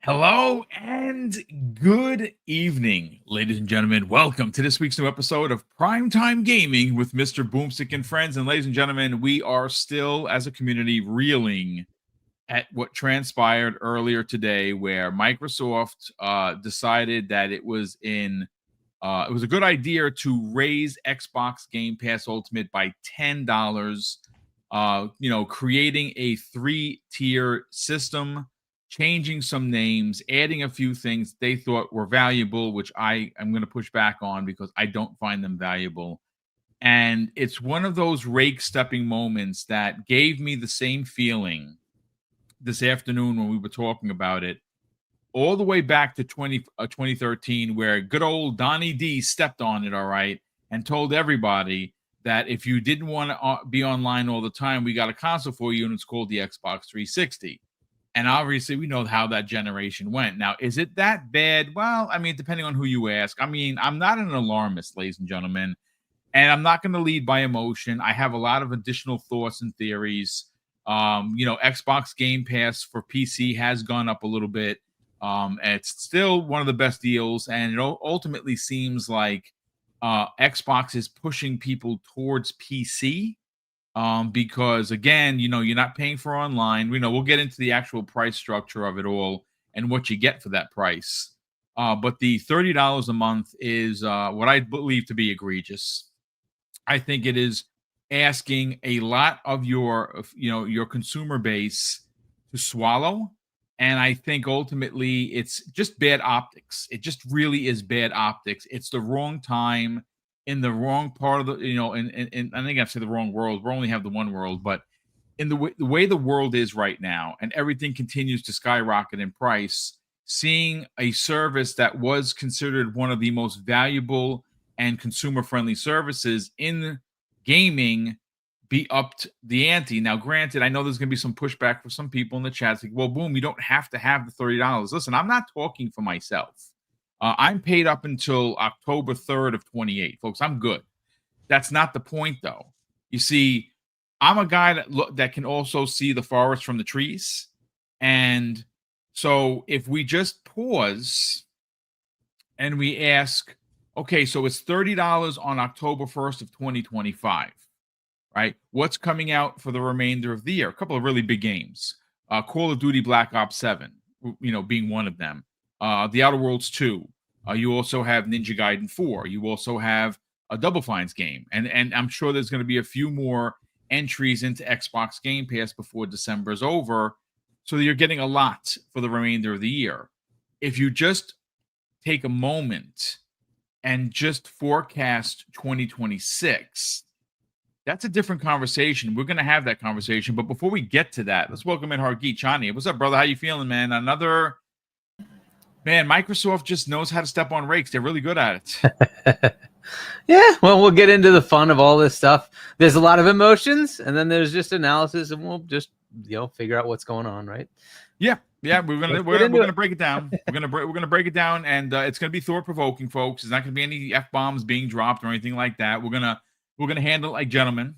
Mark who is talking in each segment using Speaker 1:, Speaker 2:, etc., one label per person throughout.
Speaker 1: Hello and good evening, ladies and gentlemen. Welcome to this week's new episode of Primetime Gaming with Mr. BoomStick and Friends. And ladies and gentlemen, we are still, as a community, reeling at what transpired earlier today, where Microsoft decided that it was a good idea to raise Xbox Game Pass Ultimate by $10. Creating a 3-tier system, changing some names, adding a few things they thought were valuable, which I am going to push back on because I don't find them valuable. And it's one of those rake stepping moments that gave me the same feeling this afternoon when we were talking about it, all the way back to 2013, where good old Donnie D stepped on it, all right, and told everybody that if you didn't want to be online all the time, we got a console for you, and it's called the Xbox 360. And obviously, we know how that generation went. Now, is it that bad? Well, I mean, depending on who you ask. I mean, I'm not an alarmist, ladies and gentlemen, and I'm not going to lead by emotion. I have a lot of additional thoughts and theories. Xbox Game Pass for PC has gone up a little bit. It's still one of the best deals, and it ultimately seems like Xbox is pushing people towards PC. Because again, you're not paying for online. We'll get into the actual price structure of it all and what you get for that price. But the $30 a month is what I believe to be egregious. I think it is asking a lot of your consumer base to swallow. And I think ultimately it's just bad optics. It just really is bad optics. It's the wrong time, in the wrong part of the, in I think I've said the wrong world. We only have the one world, but in the way the world is right now, and everything continues to skyrocket in price, seeing a service that was considered one of the most valuable and consumer-friendly services in gaming be upped the ante. Now, granted, I know there's going to be some pushback for some people in the chat. It's like, well, boom, you don't have to have the $30. Listen, I'm not talking for myself. I'm paid up until October 3rd of 28, folks. I'm good. That's not the point, though. You see, I'm a guy that can also see the forest from the trees. And so if we just pause and we ask, okay, so it's $30 on October 1st of 2025, right? What's coming out for the remainder of the year? A couple of really big games. Call of Duty Black Ops 7, being one of them. The Outer Worlds 2. You also have Ninja Gaiden 4. You also have a Double Fine's game. And I'm sure there's going to be a few more entries into Xbox Game Pass before December is over. So you're getting a lot for the remainder of the year. If you just take a moment and just forecast 2026, that's a different conversation. We're going to have that conversation. But before we get to that, let's welcome in Hargeet Chani. What's up, brother? How you feeling, man? Man, Microsoft just knows how to step on rakes. They're really good at it.
Speaker 2: Yeah, well, we'll get into the fun of all this stuff. There's a lot of emotions, and then there's just analysis, and we'll just figure out what's going on, right?
Speaker 1: Yeah. We're gonna break it down. We're gonna break it down, and it's gonna be thought provoking, folks. There's not gonna be any F-bombs being dropped or anything like that. We're gonna handle it like gentlemen.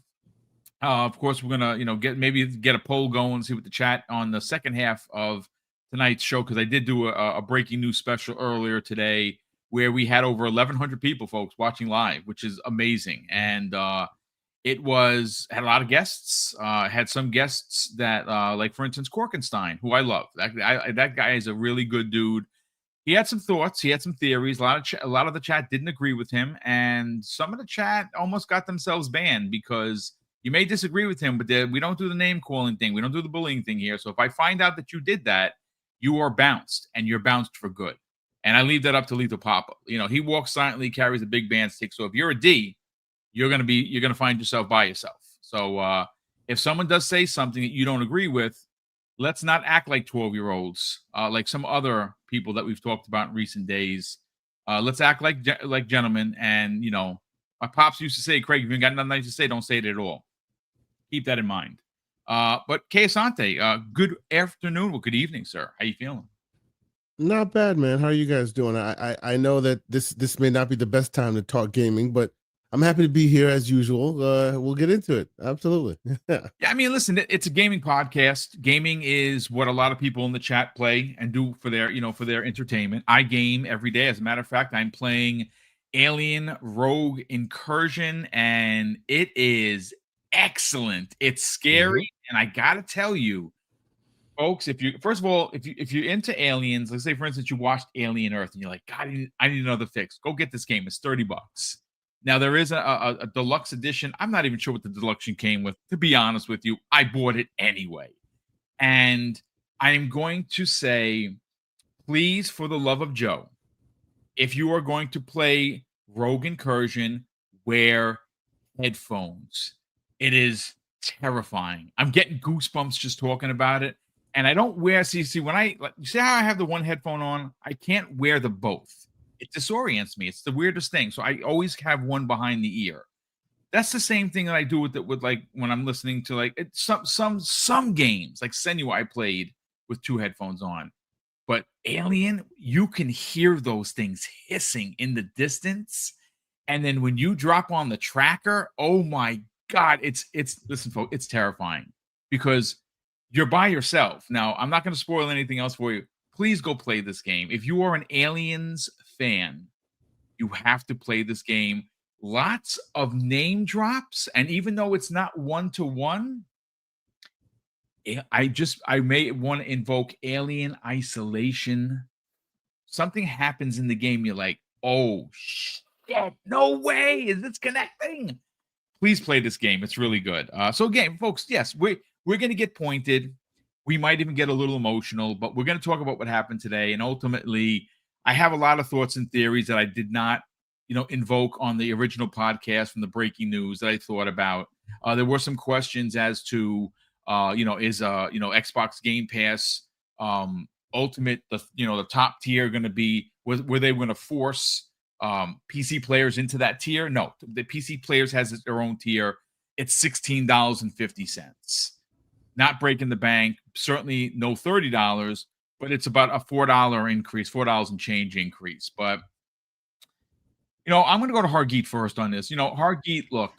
Speaker 1: Of course, we're gonna get a poll going, see what the chat on the second half of tonight's show, because I did do a breaking news special earlier today where we had over 1,100 people, folks, watching live, which is amazing. And it had a lot of guests. Had some guests that, like for instance, Korkenstein, who I love. That guy is a really good dude. He had some thoughts. He had some theories. A lot of the chat didn't agree with him, and some of the chat almost got themselves banned because you may disagree with him, but we don't do the name calling thing. We don't do the bullying thing here. So if I find out that you did that, you are bounced, and you're bounced for good. And I leave that up to Lethal Papa. He walks silently, carries a big band stick. So if you're a D, you're gonna find yourself by yourself. So if someone does say something that you don't agree with, let's not act like 12-year-olds, like some other people that we've talked about in recent days. Let's act like gentlemen. And my pops used to say, Craig, if you got nothing nice to say, don't say it at all. Keep that in mind. But Kay Asante, good afternoon. Well, good evening, sir. How you feeling?
Speaker 3: Not bad, man. How are you guys doing? I know that this may not be the best time to talk gaming, but I'm happy to be here as usual. We'll get into it. Absolutely.
Speaker 1: Yeah, I mean, listen, it's a gaming podcast. Gaming is what a lot of people in the chat play and do for their, for their entertainment. I game every day. As a matter of fact, I'm playing Alien Rogue Incursion, and it is excellent. It's scary, and I gotta tell you, folks, if you first of all, if you're into aliens, let's say for instance you watched Alien Earth and you're like, God, I need another fix. Go get this game. It's $30. Now there is a deluxe edition. I'm not even sure what the deluxe came with. To be honest with you, I bought it anyway, and I am going to say, please, for the love of Joe, if you are going to play Rogue Incursion, wear headphones. It is terrifying. I'm getting goosebumps just talking about it. And I don't wear, see when you see how I have the one headphone on, I can't wear the both. It disorients me. It's the weirdest thing. So I always have one behind the ear. That's the same thing that I do with like when I'm listening to like some games like Senua I played with two headphones on. But Alien, you can hear those things hissing in the distance. And then when you drop on the tracker, oh my God, it's listen, folks, it's terrifying because you're by yourself. Now, I'm not going to spoil anything else for you. Please go play this game. If you are an Aliens fan, you have to play this game. Lots of name drops, and even though it's not one-to-one, I may want to invoke Alien Isolation. Something happens in the game, you're like, oh shit, no way, is this connecting? Please play this game. It's really good. So again, folks, yes, we're going to get pointed. We might even get a little emotional, but we're going to talk about what happened today. And ultimately, I have a lot of thoughts and theories that I did not, invoke on the original podcast from the breaking news that I thought about. There were some questions as to, is Xbox Game Pass Ultimate, the top tier going to be, were they going to force PC players into that tier? No, the PC players has their own tier. It's $16.50. Not breaking the bank. Certainly no $30, but it's about a $4 increase, $4 and change increase. But I'm going to go to Hargeet first on this. Hargeet, look,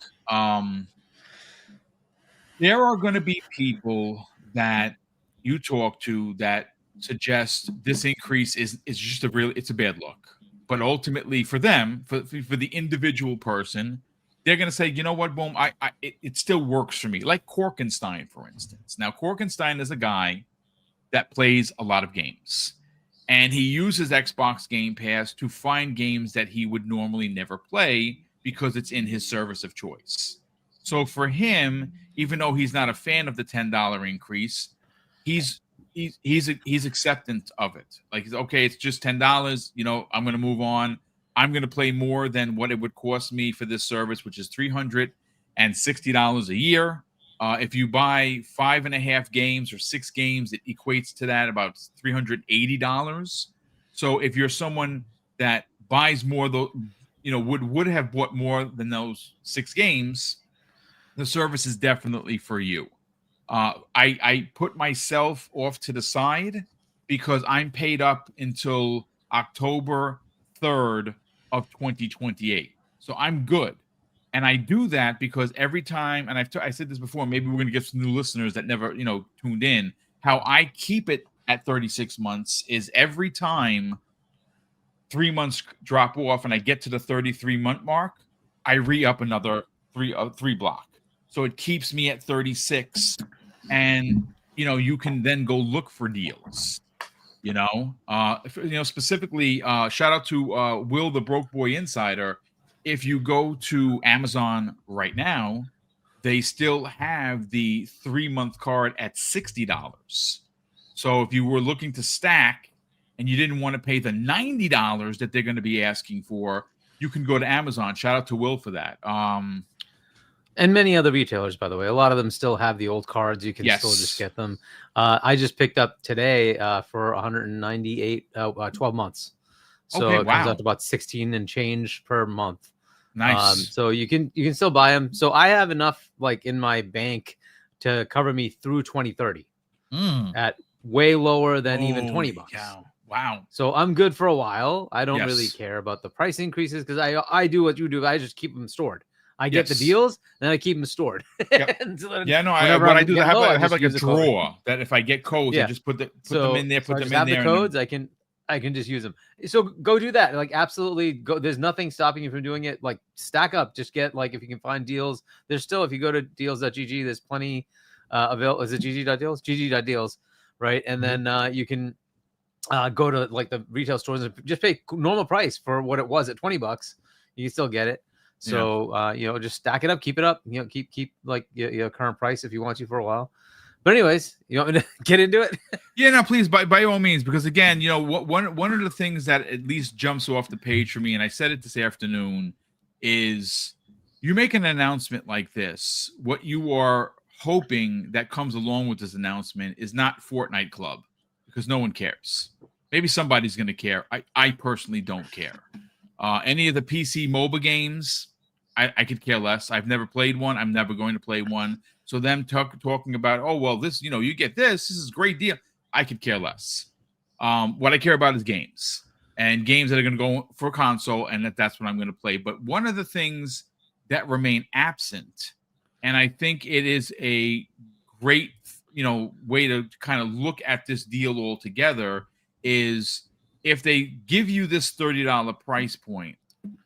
Speaker 1: there are going to be people that you talk to that suggest this increase is just it's a bad look. But ultimately, for them, for the individual person, they're going to say, you know what, Boom, it still works for me. Like Korkenstein, for instance. Now, Korkenstein is a guy that plays a lot of games. And he uses Xbox Game Pass to find games that he would normally never play because it's in his service of choice. So for him, even though he's not a fan of the $10 increase, he's acceptant of it. Like, okay, it's just $10. I'm going to move on. I'm going to play more than what it would cost me for this service, which is $360 a year. If you buy 5.5 games or 6 games, it equates to that about $380. So if you're someone that buys more, would have bought more than those 6 games, the service is definitely for you. I put myself off to the side because I'm paid up until October 3rd of 2028. So I'm good. And I do that because every time, and I said this before, maybe we're going to get some new listeners that never, tuned in. How I keep it at 36 months is every time 3 months drop off and I get to the 33-month mark, I re-up another three block. So it keeps me at 36. And, you can then go look for deals. Specifically, shout out to Will the Broke Boy Insider. If you go to Amazon right now, they still have the 3-month card at $60. So if you were looking to stack and you didn't want to pay the $90 that they're going to be asking for, you can go to Amazon. Shout out to Will for that.
Speaker 2: And many other retailers, by the way. A lot of them still have the old cards. You can still just get them. I just picked up today for 198, 12 months. So it comes out to about 16 and change per month.
Speaker 1: Nice.
Speaker 2: So you can still buy them. So I have enough like in my bank to cover me through 2030 at way lower than even $20.
Speaker 1: Wow.
Speaker 2: So I'm good for a while. I don't really
Speaker 1: Yes.
Speaker 2: care about the price increases because I do what you do. I just keep them stored. I get the
Speaker 1: Yes.
Speaker 2: deals, and then I keep them stored.
Speaker 1: Yep.
Speaker 2: And so then
Speaker 1: Yeah, no,
Speaker 2: whenever
Speaker 1: what I
Speaker 2: I'm
Speaker 1: do is I
Speaker 2: getting
Speaker 1: have,
Speaker 2: low, I
Speaker 1: I have
Speaker 2: just
Speaker 1: like a
Speaker 2: use the code.
Speaker 1: drawer that if I get codes, I
Speaker 2: Yeah.
Speaker 1: just put them
Speaker 2: So
Speaker 1: in there,
Speaker 2: I
Speaker 1: put
Speaker 2: just
Speaker 1: them in
Speaker 2: have the
Speaker 1: there.
Speaker 2: codes. I can just use them. So go do that. Like absolutely go. There's nothing stopping you from doing it. Like stack up. Just get like if you can find deals. There's still if you go to deals.gg, there's plenty available. Is it gg.deals? gg.deals, right? And then you can go to like the retail stores and just pay normal price for what it was at $20. You can still get it. So you know, just stack it up, keep it up. You know, keep like your current price if you want to for a while. But anyways, you want me to get into it?
Speaker 1: Yeah, no, please, by all means, because again, you know, one of the things that at least jumps off the page for me, and I said it this afternoon, is you make an announcement like this. What you are hoping that comes along with this announcement is not Fortnite Club, because no one cares. Maybe somebody's going to care. I personally don't care. Any of the PC MOBA games, I could care less. I've never played one. I'm never going to play one. So them talking about, oh, well, this, you know, you get this. This is a great deal. I could care less. What I care about is games and games that are going to go for console, and that's what I'm going to play. But one of the things that remain absent, and I think it is a great, you know, way to kind of look at this deal altogether, is if they give you this $30 price point,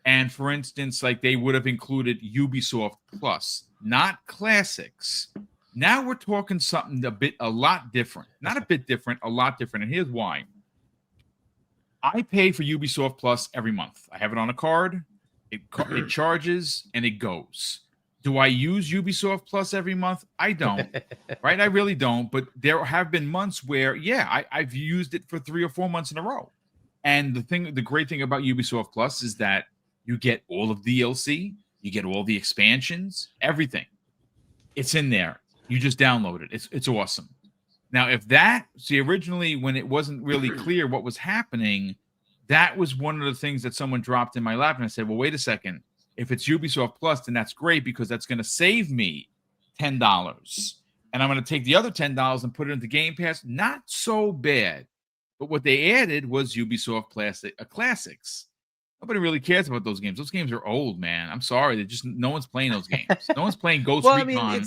Speaker 1: and for instance, like they would have included Ubisoft Plus, not classics. Now we're talking something a lot different. Not a bit different, a lot different. And here's why. I pay for Ubisoft Plus every month. I have it on a card. It charges and it goes. Do I use Ubisoft Plus every month? I don't. Right? I really don't. But there have been months where, yeah, I've used it for 3 or 4 months in a row. And the great thing about Ubisoft Plus is that you get all of the DLC, you get all the expansions, everything. It's in there. You just download it. It's awesome. Now, originally when it wasn't really clear what was happening, that was one of the things that someone dropped in my lap, and I said, well, wait a second. If it's Ubisoft Plus, then that's great because that's going to save me $10. And I'm going to take the other $10 and put it into Game Pass. Not so bad. But what they added was Ubisoft Classics. Nobody really cares about those games. Those games are old, man. I'm sorry. No one's playing those games. No one's playing Ghost Recon.
Speaker 2: I mean,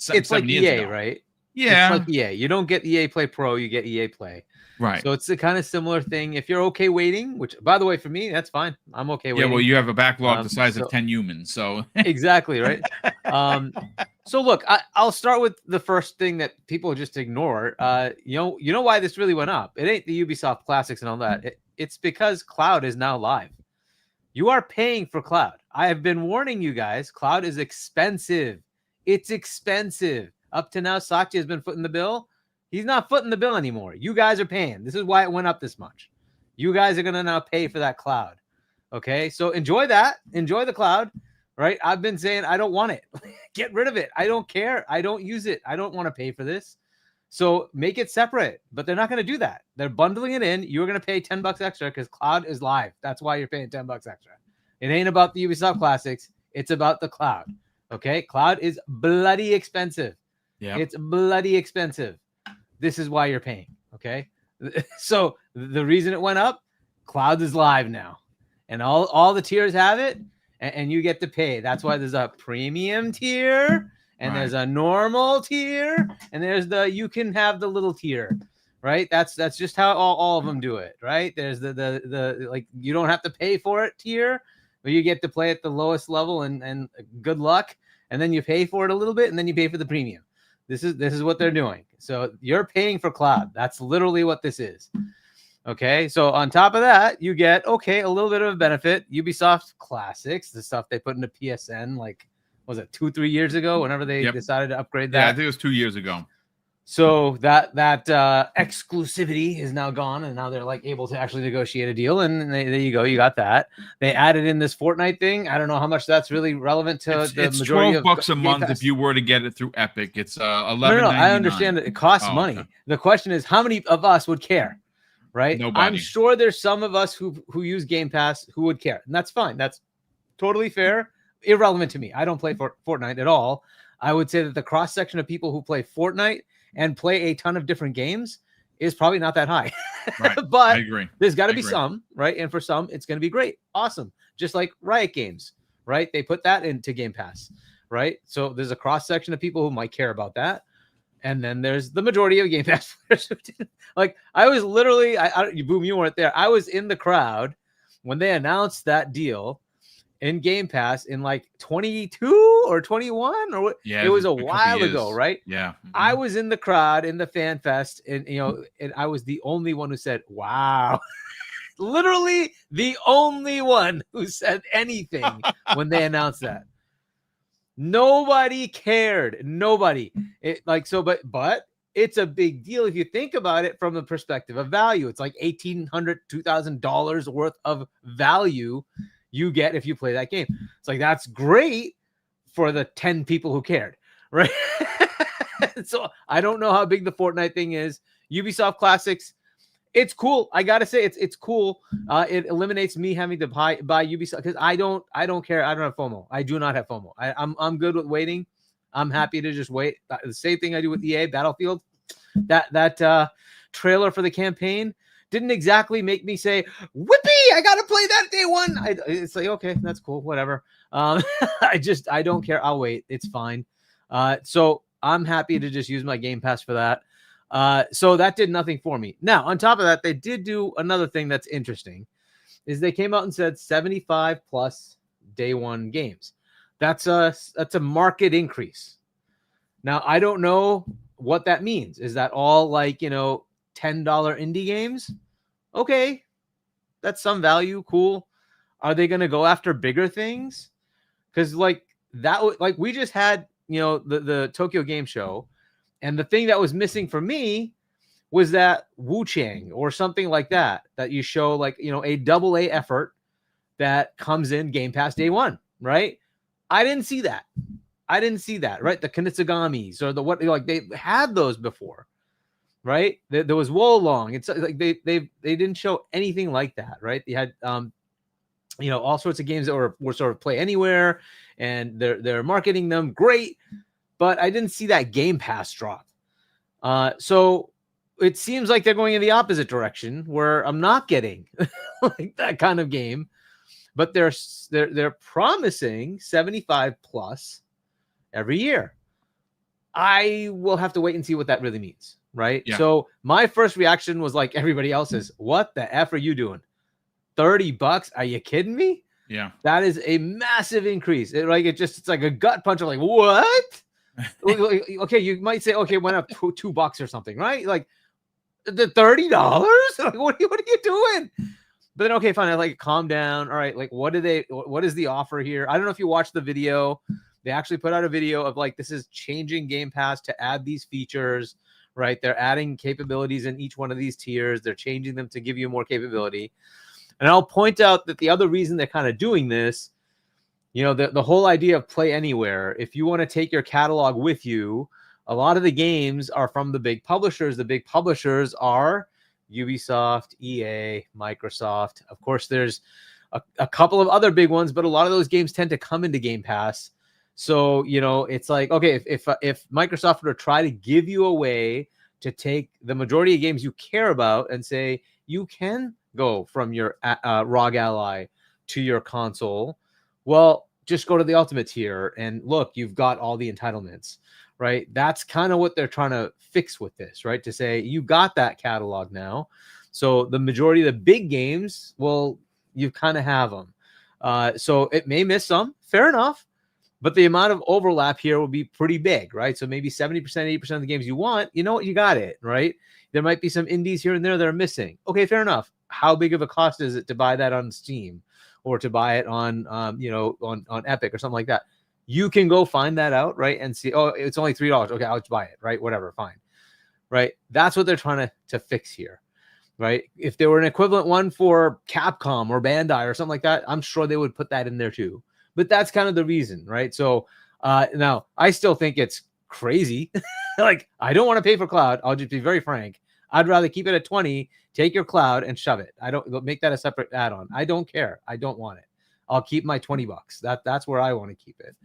Speaker 2: it's like EA, right?
Speaker 1: Yeah.
Speaker 2: It's like EA. You don't get EA Play Pro, you get EA Play.
Speaker 1: Right.
Speaker 2: So it's a kind of similar thing. If you're okay waiting, which by the way, for me, that's fine. I'm okay waiting.
Speaker 1: Yeah, well, you have a backlog the size of 10 humans. So
Speaker 2: exactly, right? So look, I'll start with the first thing that people just ignore. You know why this really went up? It ain't the Ubisoft Classics and all that. It's because Cloud is now live. You are paying for Cloud. I have been warning you guys. Cloud is expensive. It's expensive. Up to now, Satya has been footing the bill. He's not footing the bill anymore. You guys are paying. This is why it went up this much. You guys are going to now pay for that Cloud. Okay? So enjoy that. Enjoy the Cloud. Right? I've been saying I don't want it. Get rid of it. I don't care. I don't use it. I don't want to pay for this. So make it separate. But they're not going to do that. They're bundling it in. You're going to pay $10 extra because Cloud is live. That's why you're paying $10 extra. It ain't about the Ubisoft Classics. It's about the Cloud. Okay? Cloud is bloody expensive. Yeah. It's bloody expensive. This is why you're paying. Okay? So the reason it went up, Cloud is live now. And all the tiers have it. And you get to pay. That's why there's a premium tier, and there's a normal tier, and there's you can have the little tier, right? That's just how all of them do it, right? There's the like you don't have to pay for it tier, but you get to play at the lowest level and good luck, and then you pay for it a little bit, and then you pay for the premium. This is what they're doing. So you're paying for Cloud. That's literally what this is. Okay, so on top of that, you get, a little bit of a benefit. Ubisoft Classics, the stuff they put into PSN, like, was it 2-3 years ago, whenever they decided to upgrade that?
Speaker 1: Yeah, I think it was 2 years ago.
Speaker 2: So that exclusivity is now gone, and now they're like able to actually negotiate a deal, and there you go, you got that. They added in this Fortnite thing. I don't know how much that's really relevant to the majority of
Speaker 1: $12 a month if you were to get it through Epic. It's $11.99.
Speaker 2: No, I understand that it costs money. Okay. The question is, how many of us would care? Right?
Speaker 1: Nobody.
Speaker 2: I'm sure there's some of us who use Game Pass who would care. And that's fine. That's totally fair. Irrelevant to me. I don't play Fortnite at all. I would say that the cross-section of people who play Fortnite and play a ton of different games is probably not that high.
Speaker 1: Right.
Speaker 2: But
Speaker 1: I agree.
Speaker 2: there's got to be some, right? And for some, it's going to be great. Awesome. Just like Riot Games, right? They put that into Game Pass, right? So there's a cross section of people who might care about that. And then there's the majority of Game Pass players. Like I was literally, Boom, you weren't there. I was in the crowd when they announced that deal in Game Pass in like 22 or 21 or what?
Speaker 1: Yeah,
Speaker 2: It was a while ago, right?
Speaker 1: Yeah.
Speaker 2: I was in the crowd in the fan fest, and and I was the only one who said, "Wow." Literally the only one who said anything when they announced that. Nobody cared. Nobody. But it's a big deal if you think about it from the perspective of value. It's like $1,800, $2,000 worth of value you get if you play that game. It's like, that's great for the 10 people who cared, right? So I don't know how big the Fortnite thing is. Ubisoft Classics, it's cool. I gotta say, it's cool. It eliminates me having to buy Ubisoft because I don't care. I don't have FOMO. I do not have FOMO. I'm good with waiting. I'm happy to just wait. The same thing I do with EA Battlefield. That trailer for the campaign didn't exactly make me say, "Whippy, I gotta play that day one." It's like, okay, that's cool, whatever. I don't care. I'll wait. It's fine. So I'm happy to just use my Game Pass for that. So that did nothing for me. Now, on top of that, they did do another thing that's interesting, is they came out and said 75 plus day one games. That's a market increase. Now, I don't know what that means. Is that all like, $10 indie games? Okay, that's some value. Cool. Are they going to go after bigger things? Because like we just had, the Tokyo Game Show. And the thing that was missing for me was that Wu Chang or something like that you show like, a AA effort that comes in Game Pass day one, right? I didn't see that. Right? The Kunitsugamis or they had those before, right? There was Wolong. It's like they didn't show anything like that, right? They had all sorts of games that were sort of play anywhere, and they're marketing them great. But I didn't see that Game Pass drop. So it seems like they're going in the opposite direction, where I'm not getting like that kind of game. But they're promising 75 plus every year. I will have to wait and see what that really means, right?
Speaker 1: Yeah.
Speaker 2: So my first reaction was like everybody else's. What the F are you doing? $30? Are you kidding me?
Speaker 1: Yeah.
Speaker 2: That is a massive increase. It's like a gut punch. I'm like, what? Okay, you might say, okay, went up $2 or something, right? Like the $30. Like, what are you doing? But then, okay, fine. I like calm down. All right, like what is the offer here? I don't know if you watched the video. They actually put out a video of like, this is changing Game Pass to add these features, right? They're adding capabilities in each one of these tiers. They're changing them to give you more capability. And I'll point out that the other reason they're kind of doing this, the whole idea of play anywhere, if you want to take your catalog with you, a lot of the games are from the big publishers. The big publishers are Ubisoft, EA, Microsoft. Of course, there's a couple of other big ones, but a lot of those games tend to come into Game Pass. So, it's like, okay, if Microsoft were to try to give you a way to take the majority of games you care about and say, you can go from your ROG Ally to your console, well, just go to the Ultimate tier and look, you've got all the entitlements, right? That's kind of what they're trying to fix with this, right? To say, you got that catalog now. So the majority of the big games, well, you kind of have them. So it may miss some, fair enough. But the amount of overlap here will be pretty big, right? So maybe 70%, 80% of the games you want, you got it, right? There might be some indies here and there that are missing. Okay, fair enough. How big of a cost is it to buy that on Steam or to buy it on, on Epic or something like that? You can go find that out, right? And see, oh, it's only $3. Okay, I'll just buy it, right? Whatever, fine, right? That's what they're trying to fix here, right? If there were an equivalent one for Capcom or Bandai or something like that, I'm sure they would put that in there too. But that's kind of the reason, right? So now I still think it's crazy. Like, I don't want to pay for cloud. I'll just be very frank. I'd rather keep it at 20, take your cloud and shove it. I don't make that a separate add-on. I don't care. I don't want it. I'll keep my $20. That's where I want to keep it.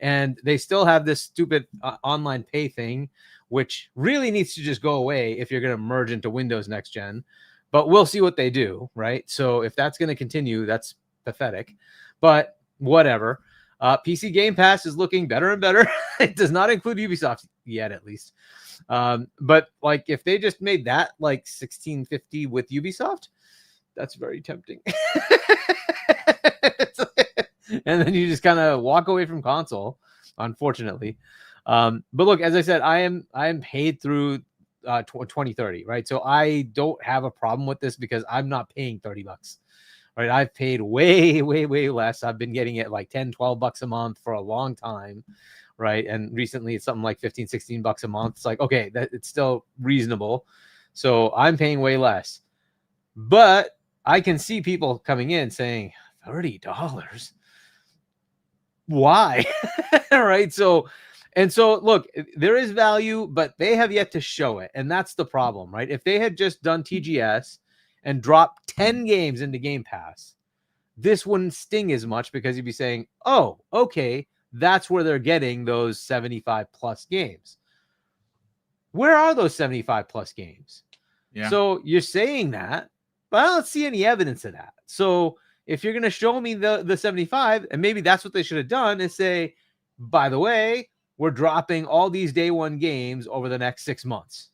Speaker 2: And they still have this stupid online pay thing, which really needs to just go away if you're going to merge into Windows next gen. but we'll see what they do, right? So if that's going to continue, that's pathetic, but whatever. PC Game Pass is looking better and better. It does not include Ubisoft yet, at least. But like if they just made that like $16.50 with Ubisoft, that's very tempting. And then you just kind of walk away from console, unfortunately. But look, as I said, I am paid through 2030, right? So I don't have a problem with this because I'm not paying $30, right? I've paid way less. I've been getting it like $10-12 a month for a long time, right? And recently it's something like $15-16 a month. It's like, okay, that it's still reasonable. So I'm paying way less, but I can see people coming in saying $30. Why? Right? So look, there is value, but they have yet to show it. And that's the problem, right? If they had just done TGS and dropped 10 games into Game Pass, this wouldn't sting as much because you'd be saying, oh, okay, that's where they're getting those 75 plus games. Where are those 75 plus games? Yeah. So you're saying that, but I don't see any evidence of that. So if you're going to show me the 75, and maybe that's what they should have done, is say, by the way, we're dropping all these day one games over the next 6 months.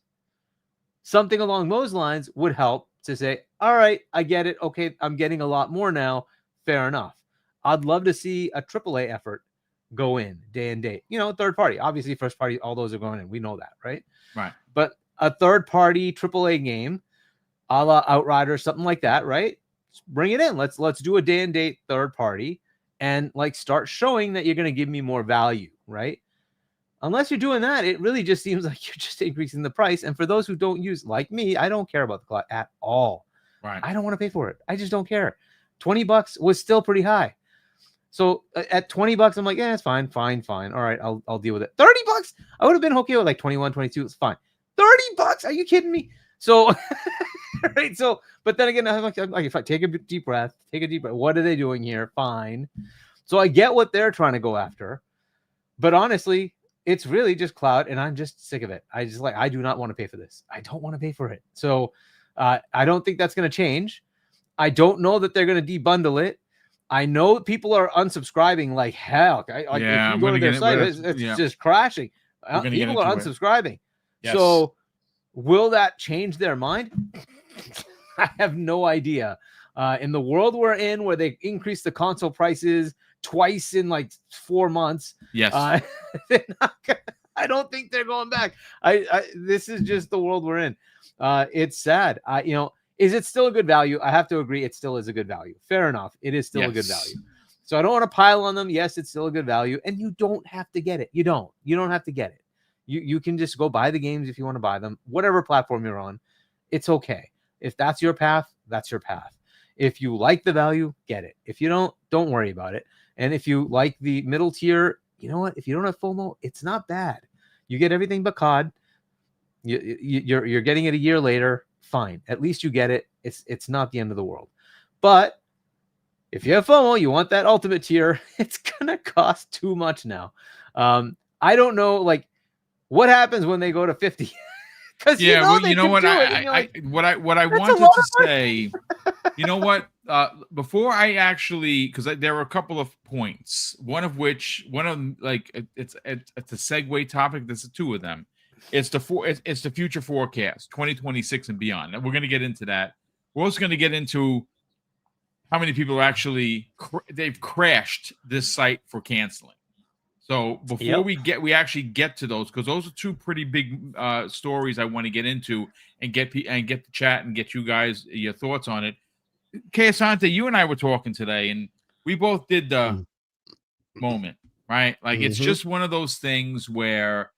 Speaker 2: Something along those lines would help to say, all right, I get it. Okay, I'm getting a lot more now. Fair enough. I'd love to see a AAA effort go in day and date. You know, third party. Obviously, first party, all those are going in. We know that, right?
Speaker 1: Right.
Speaker 2: But a third party AAA game, a la Outriders, something like that, right? Bring it in. Let's do a day and date third party and like start showing that you're going to give me more value, right? Unless you're doing that, it really just seems like you're just increasing the price. And for those who don't use, like me, I don't care about the cloud at all.
Speaker 1: Right.
Speaker 2: I don't want to pay for it. I just don't care. $20 was still pretty high. So at $20, I'm like, yeah, it's fine. All right, I'll deal with it. $30, I would have been okay with like 21, 22. It's fine. $30? Are you kidding me? So, right. So, but then again, I'm like, if I take a deep breath, what are they doing here? Fine. So I get what they're trying to go after, but honestly, it's really just cloud, and I'm just sick of it. I do not want to pay for this. I don't want to pay for it. So I don't think that's going to change. I don't know that they're going to debundle it. I know people are unsubscribing like hell. If you go to their site, it's just crashing. People are unsubscribing. Yes. So will that change their mind? I have no idea. In the world we're in, where they increase the console prices twice in like 4 months.
Speaker 1: Yes.
Speaker 2: I don't think they're going back. This is just the world we're in. It's sad. Is it still a good value? I have to agree. It still is a good value. Fair enough. It is still a good value. So I don't want to pile on them. Yes, it's still a good value. And you don't have to get it. You don't have to get it. You can just go buy the games if you want to buy them, whatever platform you're on. It's okay. If that's your path, that's your path. If you like the value, get it. If you don't worry about it. And if you like the middle tier, you know what? If you don't have FOMO, it's not bad. You get everything but COD. You're getting it a year later. Fine. At least you get it. It's not the end of the world. But if you have FOMO, you want that ultimate tier, it's gonna cost too much now. I don't know, like, what happens when they go to 50? Because
Speaker 1: what I wanted to say, you know what? Before I actually, because there were a couple of points. One of them, like, it's a segue topic. There's two of them. It's the future forecast, 2026 and beyond. And we're going to get into that. We're also going to get into how many people are actually they've crashed this site for canceling. So before we actually get to those, because those are two pretty big stories I want to get into and get the chat and get you guys your thoughts on it. Kay Asante, you and I were talking today, and we both did the moment, right? Like, it's just one of those things where,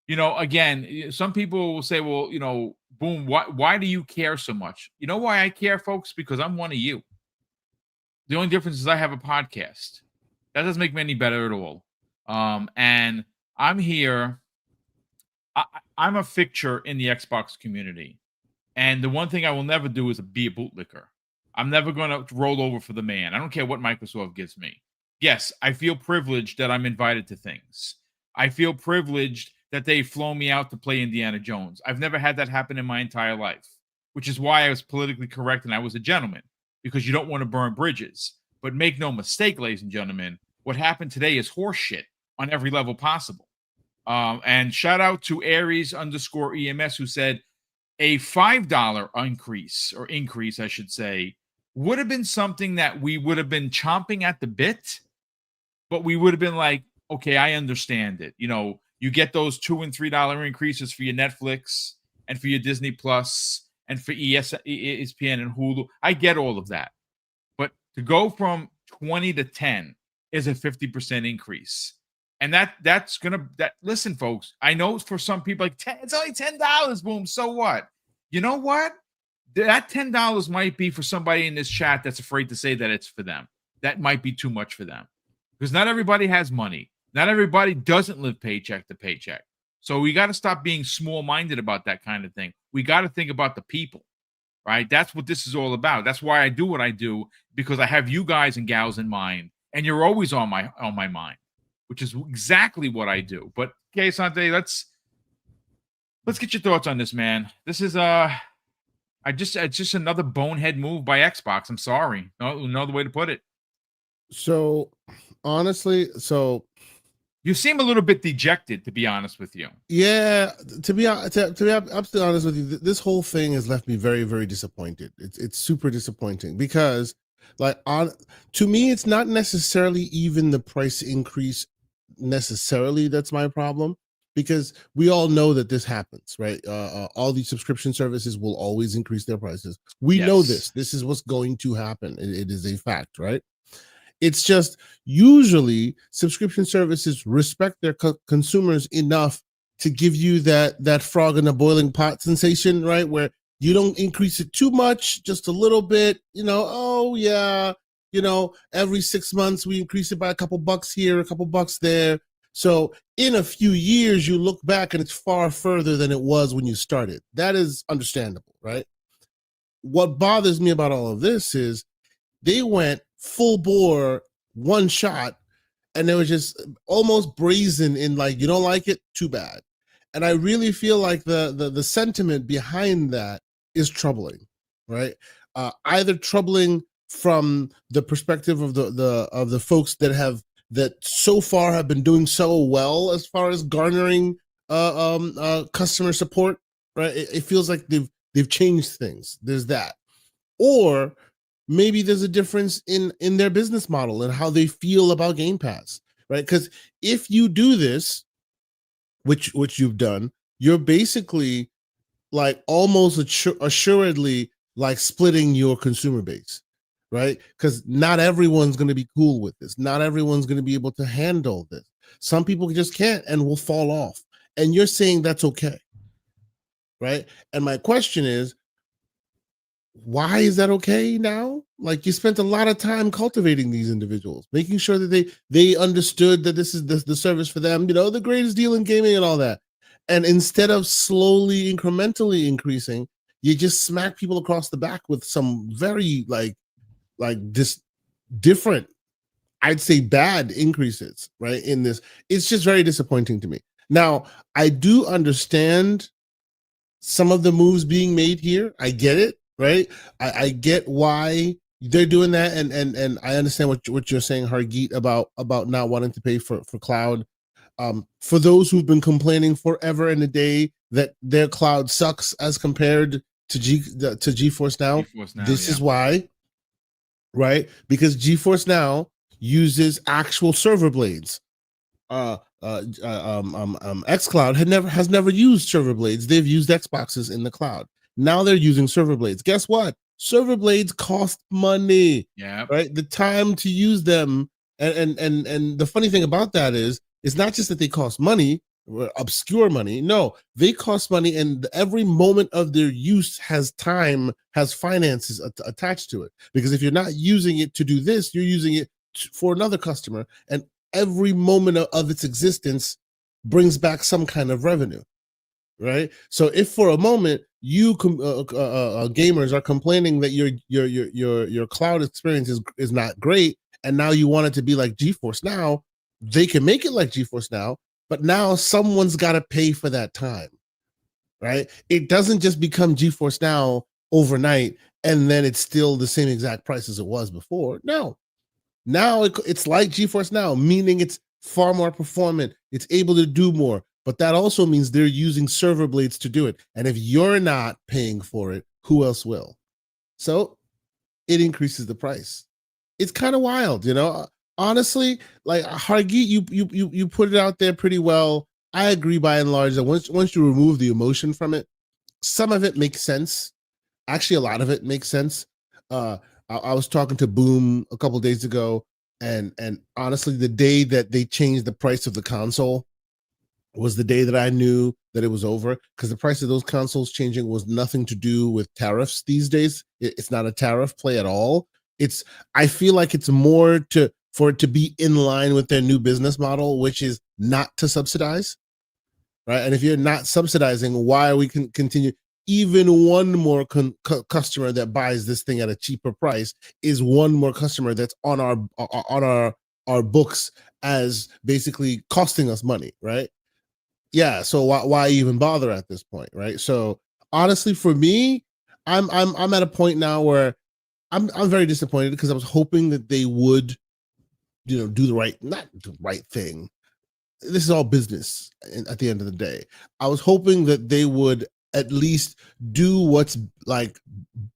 Speaker 1: again, some people will say, well, Boom, why do you care so much? You know why I care, folks? Because I'm one of you. The only difference is I have a podcast. That doesn't make me any better at all. And I'm here. I'm a fixture in the Xbox community. And the one thing I will never do is be a bootlicker. I'm never going to roll over for the man. I don't care what Microsoft gives me. Yes, I feel privileged that I'm invited to things. I feel privileged that they flown me out to play Indiana Jones. I've never had that happen in my entire life. which is why I was politically correct and I was a gentleman, because you don't want to burn bridges. But make no mistake, ladies and gentlemen, what happened today is horseshit on every level possible. And shout out to Aries_EMS, who said a $5 increase, I should say, would have been something that we would have been chomping at the bit, but we would have been like, okay, I understand it. You know, you get those $2 and $3 increases for your Netflix and for your Disney Plus and for ESPN and Hulu. I get all of that. But to go from 20 to 10 is a 50% increase. And that's gonna listen, folks. I know for some people, like it's only $10, boom. So what? You know what? That $10 might be for somebody in this chat that's afraid to say that it's for them. That might be too much for them. Because not everybody has money. Not everybody doesn't live paycheck to paycheck. So we got to stop being small-minded about that kind of thing. We got to think about the people, right? That's what this is all about. That's why I do what I do, because I have you guys and gals in mind, and you're always on my mind, which is exactly what I do. But okay, Sante, let's get your thoughts on this, man. This is it's just another bonehead move by Xbox. I'm sorry. No other way to put it.
Speaker 3: So honestly,
Speaker 1: you seem a little bit dejected, to be honest with you.
Speaker 3: Yeah, to be absolutely honest with you, this whole thing has left me very, very disappointed. It's super disappointing because, to me, it's not necessarily even the price increase necessarily that's my problem, because we all know that this happens, right? All these subscription services will always increase their prices. We know this. This is what's going to happen. It is a fact, right? It's just usually subscription services respect their consumers enough to give you that frog in a boiling pot sensation, right? Where you don't increase it too much, just a little bit, oh yeah, every 6 months we increase it by a couple bucks here, a couple bucks there. So in a few years, you look back and it's far further than it was when you started. That is understandable, right? What bothers me about all of this is they went full bore, one shot, and they were just almost brazen in like, you don't like it, too bad. And I really feel like the sentiment behind that is troubling, right? Either troubling from the perspective of the folks that so far have been doing so well as far as garnering customer support, right? It feels like they've changed things. There's that. Or maybe there's a difference in their business model and how they feel about Game Pass, right? Because if you do this, which you've done, you're basically like almost assuredly like splitting your consumer base, right? Because not everyone's going to be cool with this. Not everyone's going to be able to handle this. Some people just can't and will fall off. And you're saying that's okay, right? And my question is, why is that okay now? Like, you spent a lot of time cultivating these individuals, making sure that they understood that this is the service for them, the greatest deal in gaming and all that. And instead of slowly, incrementally increasing, you just smack people across the back with some very like this different, I'd say bad increases, right? In this, it's just very disappointing to me. Now, I do understand some of the moves being made here. I get it. Right, I get why they're doing that, and I understand what you're saying, Hargeet, about not wanting to pay for cloud. For those who've been complaining forever and a day that their cloud sucks as compared to GeForce Now, this is why, right? Because GeForce Now uses actual server blades. xCloud has never used server blades. They've used Xboxes in the cloud. Now they're using server blades. Guess what? Server blades cost money.
Speaker 1: Yeah.
Speaker 3: Right. The time to use them, and the funny thing about that is, it's not just that they cost money, obscure money. No, they cost money, and every moment of their use has finances attached to it. Because if you're not using it to do this, you're using it for another customer, and every moment of its existence brings back some kind of revenue. Right. So if for a moment you gamers are complaining that your cloud experience is not great, and now you want it to be like GeForce Now, they can make it like GeForce Now, but now someone's got to pay for that time. Right. It doesn't just become GeForce Now overnight, and then it's still the same exact price as it was before. No. Now it's like GeForce Now, meaning it's far more performant. It's able to do more. But that also means they're using server blades to do it. And if you're not paying for it, who else will? So it increases the price. It's kind of wild, you know. Honestly, like Hargeet, you put it out there pretty well. I agree by and large that once you remove the emotion from it, some of it makes sense. Actually, a lot of it makes sense. I was talking to Boom a couple days ago, and honestly, the day that they changed the price of the console was the day that I knew that it was over, because the price of those consoles changing was nothing to do with tariffs these days. It's not a tariff play at all. I feel like it's more for it to be in line with their new business model, which is not to subsidize, right? And if you're not subsidizing, why are we continue? Even one more customer that buys this thing at a cheaper price is one more customer that's on our books as basically costing us money, right? Yeah, so why even bother at this point, right? So honestly, for me, I'm at a point now where I'm very disappointed, because I was hoping that they would, do not the right thing. This is all business at the end of the day. I was hoping that they would at least do what's like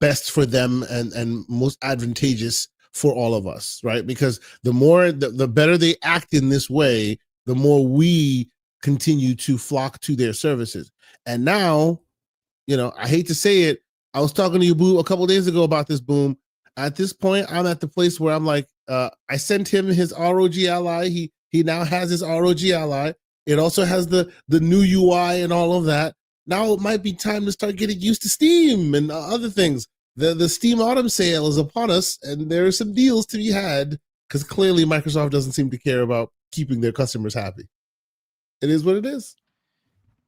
Speaker 3: best for them and most advantageous for all of us, right? Because the better they act in this way, the more we continue to flock to their services. And now, I hate to say it, I was talking to you, Boo, a couple days ago about this, Boom. At this point, I'm at the place where I'm like, I sent him his ROG Ally. He now has his ROG Ally. It also has the new UI and all of that. Now it might be time to start getting used to Steam and other things. The Steam Autumn sale is upon us, and there are some deals to be had, because clearly Microsoft doesn't seem to care about keeping their customers happy. It is what it is.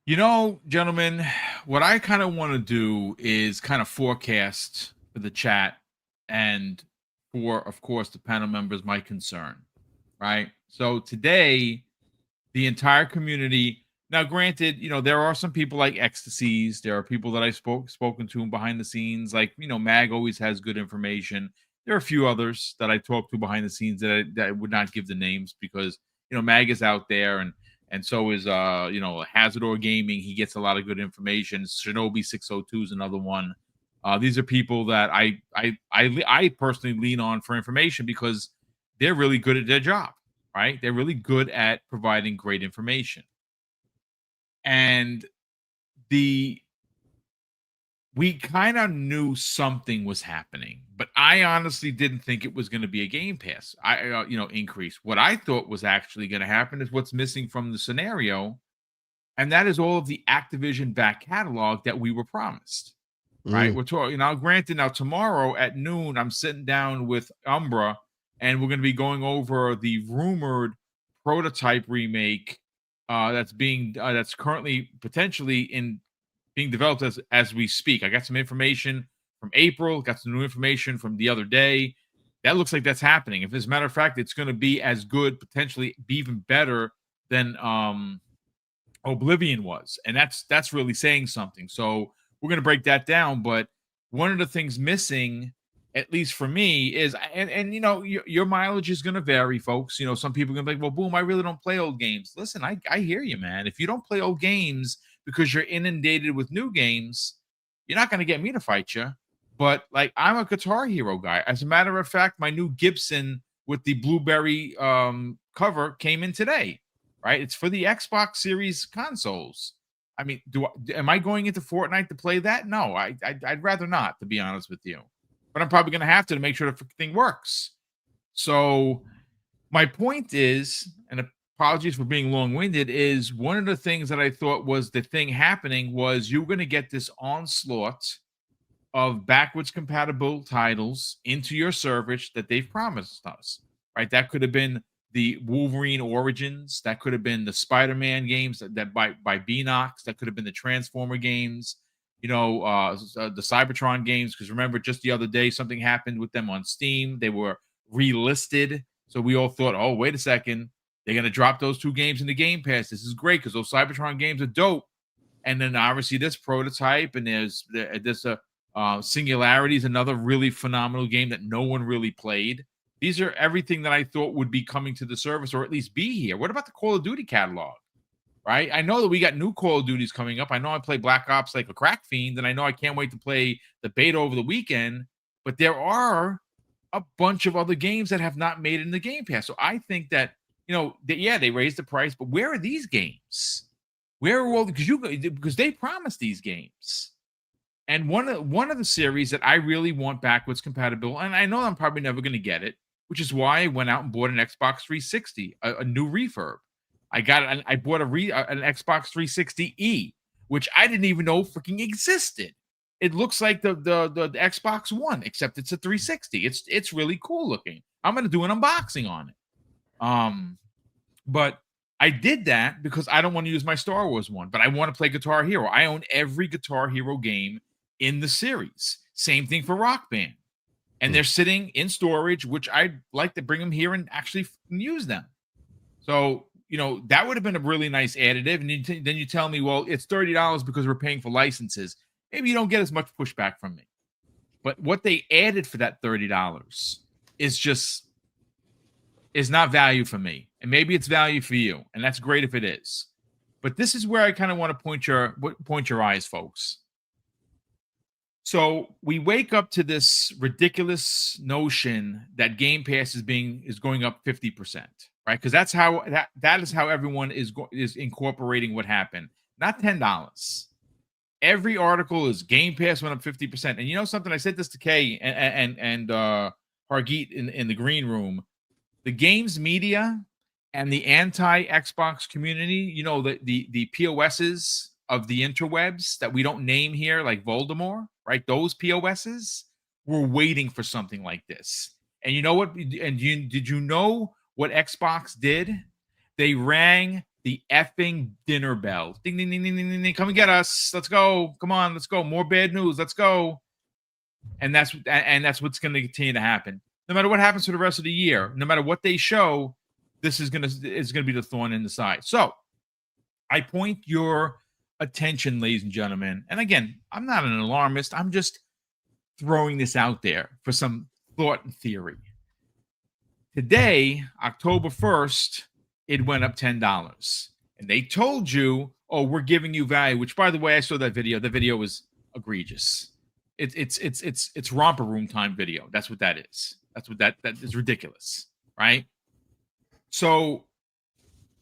Speaker 1: Gentlemen, what I kind of want to do is kind of forecast for the chat and for, of course, the panel members, my concern, right? So today, the entire community, now granted, there are some people like Ecstasies. There are people that I've spoken to behind the scenes, like, Mag always has good information. There are a few others that I talk to behind the scenes that I would not give the names, because, Mag is out there, and so is Hazardor Gaming. He gets a lot of good information. Shinobi 602 is another one. These are people that I personally lean on for information, because they're really good at their job, right? They're really good at providing great information. And we kind of knew something was happening, but I honestly didn't think it was going to be a Game Pass increase. What I thought was actually going to happen is what's missing from the scenario, and that is all of the Activision back catalog that we were promised. Right? We're talking now. Granted, now tomorrow at noon, I'm sitting down with Umbra, and we're going to be going over the rumored prototype remake that's currently potentially being developed as we speak. I got some information from April, got some new information from the other day. That looks like that's happening. If, as a matter of fact, it's going to be as good, potentially be even better than Oblivion was, and that's really saying something. So we're going to break that down. But one of the things missing, at least for me, is, and your mileage is going to vary, folks. Some people are going to be like, well, Boom, I really don't play old games. Listen, I hear you, man. If you don't play old games because you're inundated with new games, you're not going to get me to fight you. But like, I'm a Guitar Hero guy. As a matter of fact, my new Gibson with the blueberry cover came in today, right? It's for the Xbox Series consoles. I mean, am I going into Fortnite to play that? No, I'd rather not, to be honest with you. But I'm probably going to have to make sure the thing works. So my point is, and apologies for being long-winded, is one of the things that I thought was the thing happening was you're going to get this onslaught of backwards compatible titles into your service that they've promised us, right? That could have been the Wolverine Origins. That could have been the Spider-Man games that by Beanox. That could have been the Transformer games, the Cybertron games. Because remember, just the other day, something happened with them on Steam. They were relisted. So we all thought, oh, wait a second. They're going to drop those two games in the Game Pass. This is great because those Cybertron games are dope. And then obviously this prototype, and there's a Singularity is another really phenomenal game that no one really played. These are everything that I thought would be coming to the service, or at least be here. What about the Call of Duty catalog? Right? I know that we got new Call of Duties coming up. I know I play Black Ops like a crack fiend, and I know I can't wait to play the beta over the weekend. But there are a bunch of other games that have not made it in the Game Pass. So I think that, they raised the price, but where are these games? Where are all because they promised these games. And one of the series that I really want backwards compatible, and I know I'm probably never going to get it, which is why I went out and bought an Xbox 360, a new refurb. I bought an Xbox 360e, which I didn't even know freaking existed. It looks like the Xbox One, except it's a 360. It's really cool looking. I'm going to do an unboxing on it. But I did that because I don't want to use my Star Wars one, but I want to play Guitar Hero. I own every Guitar Hero game in the series. Same thing for Rock Band. And they're sitting in storage, which I'd like to bring them here and actually use them. So, that would have been a really nice additive. And then you tell me, well, it's $30 because we're paying for licenses. Maybe you don't get as much pushback from me. But what they added for that $30 is not value for me. And maybe it's value for you. And that's great if it is. But this is where I kind of want to point your eyes, folks. So we wake up to this ridiculous notion that Game Pass is going up 50%, right? Because that is how everyone is incorporating what happened. Not $10. Every article is Game Pass went up 50%. And you know something? I said this to Kay and Hargeet in the green room. The games media and the anti-Xbox community, the POSs of the interwebs that we don't name here, like Voldemort, right? Those POSs were waiting for something like this. And you know what? And did you know what Xbox did? They rang the effing dinner bell. Ding, ding, ding, ding, ding, ding. Come and get us. Let's go. Come on, let's go. More bad news. Let's go. And that's what's going to continue to happen. No matter what happens for the rest of the year, no matter what they show, this is going to be the thorn in the side. So I point your attention, ladies and gentlemen. And again, I'm not an alarmist. I'm just throwing this out there for some thought and theory. Today, October 1st, it went up $10. And they told you, oh, we're giving you value, which, by the way, I saw that video. The video was egregious. It's romper room time video. That's what that is. That's what that is ridiculous, right? So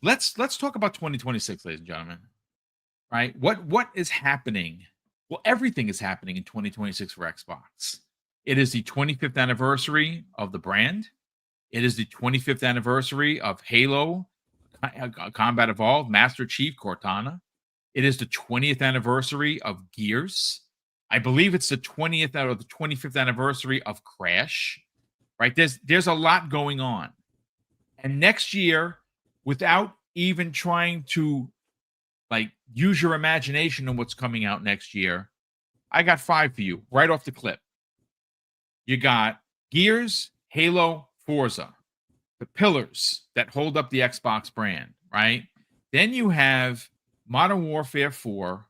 Speaker 1: let's talk about 2026, ladies and gentlemen. Right? What is happening? Well, everything is happening in 2026 for Xbox. It is the 25th anniversary of the brand. It is the 25th anniversary of Halo Combat Evolved, Master Chief Cortana. It is the 20th anniversary of Gears. I believe it's the 20th or the 25th anniversary of Crash. Right? There's a lot going on. And next year, without even trying to use your imagination on what's coming out next year, I got 5 for you right off the clip. You got Gears, Halo, Forza, the pillars that hold up the Xbox brand, right? Then you have Modern Warfare 4,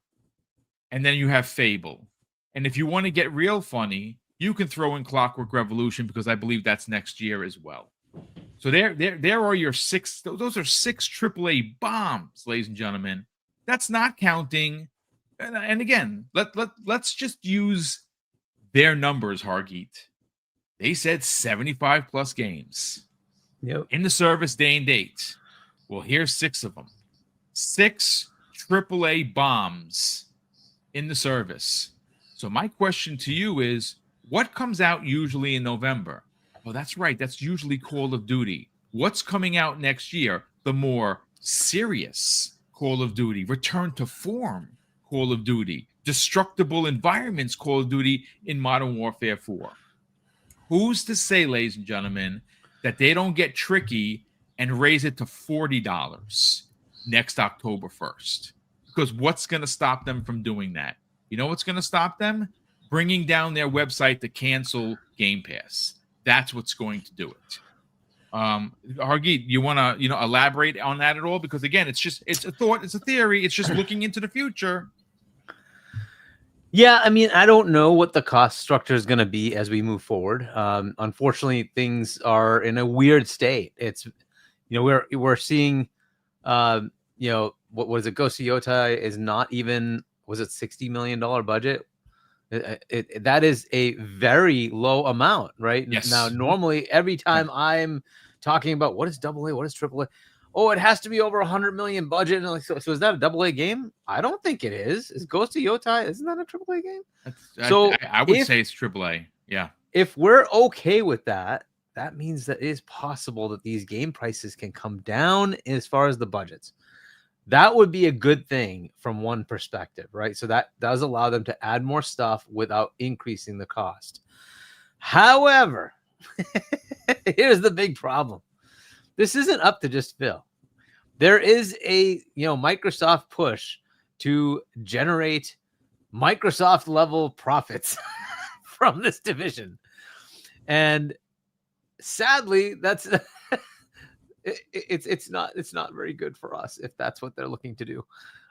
Speaker 1: and then you have Fable. And if you want to get real funny, you can throw in Clockwork Revolution because I believe that's next year as well. So there are your 6. Those are 6 AAA bombs, ladies and gentlemen. That's not counting. And again, let's just use their numbers, Hargeet. They said 75 plus games in the service day and date. Well, here's 6 of them. 6 AAA bombs in the service. So my question to you is, what comes out usually in November? Well, that's right. That's usually Call of Duty. What's coming out next year? The more serious Call of Duty, Return to Form Call of Duty, Destructible Environments Call of Duty in Modern Warfare 4. Who's to say, ladies and gentlemen, that they don't get tricky and raise it to $40 next October 1st? Because what's going to stop them from doing that? You know what's going to stop them? Bringing down their website to cancel Game Pass. That's what's going to do it. Hargeet, you want to elaborate on that at all? Because again, it's a thought, it's a theory, it's just looking into the future.
Speaker 2: Yeah, I mean, I don't know what the cost structure is going to be as we move forward. Unfortunately, things are in a weird state. It's, we're seeing, what was it? Ghost of Yotai is not even, was it $60 million budget? That is a very low amount, right?
Speaker 1: Yes.
Speaker 2: Now, normally, every time I'm talking about what is AA, what is AAA, oh, it has to be over 100 million budget. And like, so is that a AA game? I don't think it is. Is Ghost of Yotai, isn't that a AAA game?
Speaker 1: I would say it's AAA. Yeah.
Speaker 2: If we're okay with that, that means that it is possible that these game prices can come down as far as the budgets. That would be a good thing from one perspective, right? So that does allow them to add more stuff without increasing the cost. However, here's the big problem. This isn't up to just Phil. There is a, Microsoft push to generate Microsoft level profits from this division. And sadly, that's it's not very good for us if that's what they're looking to do.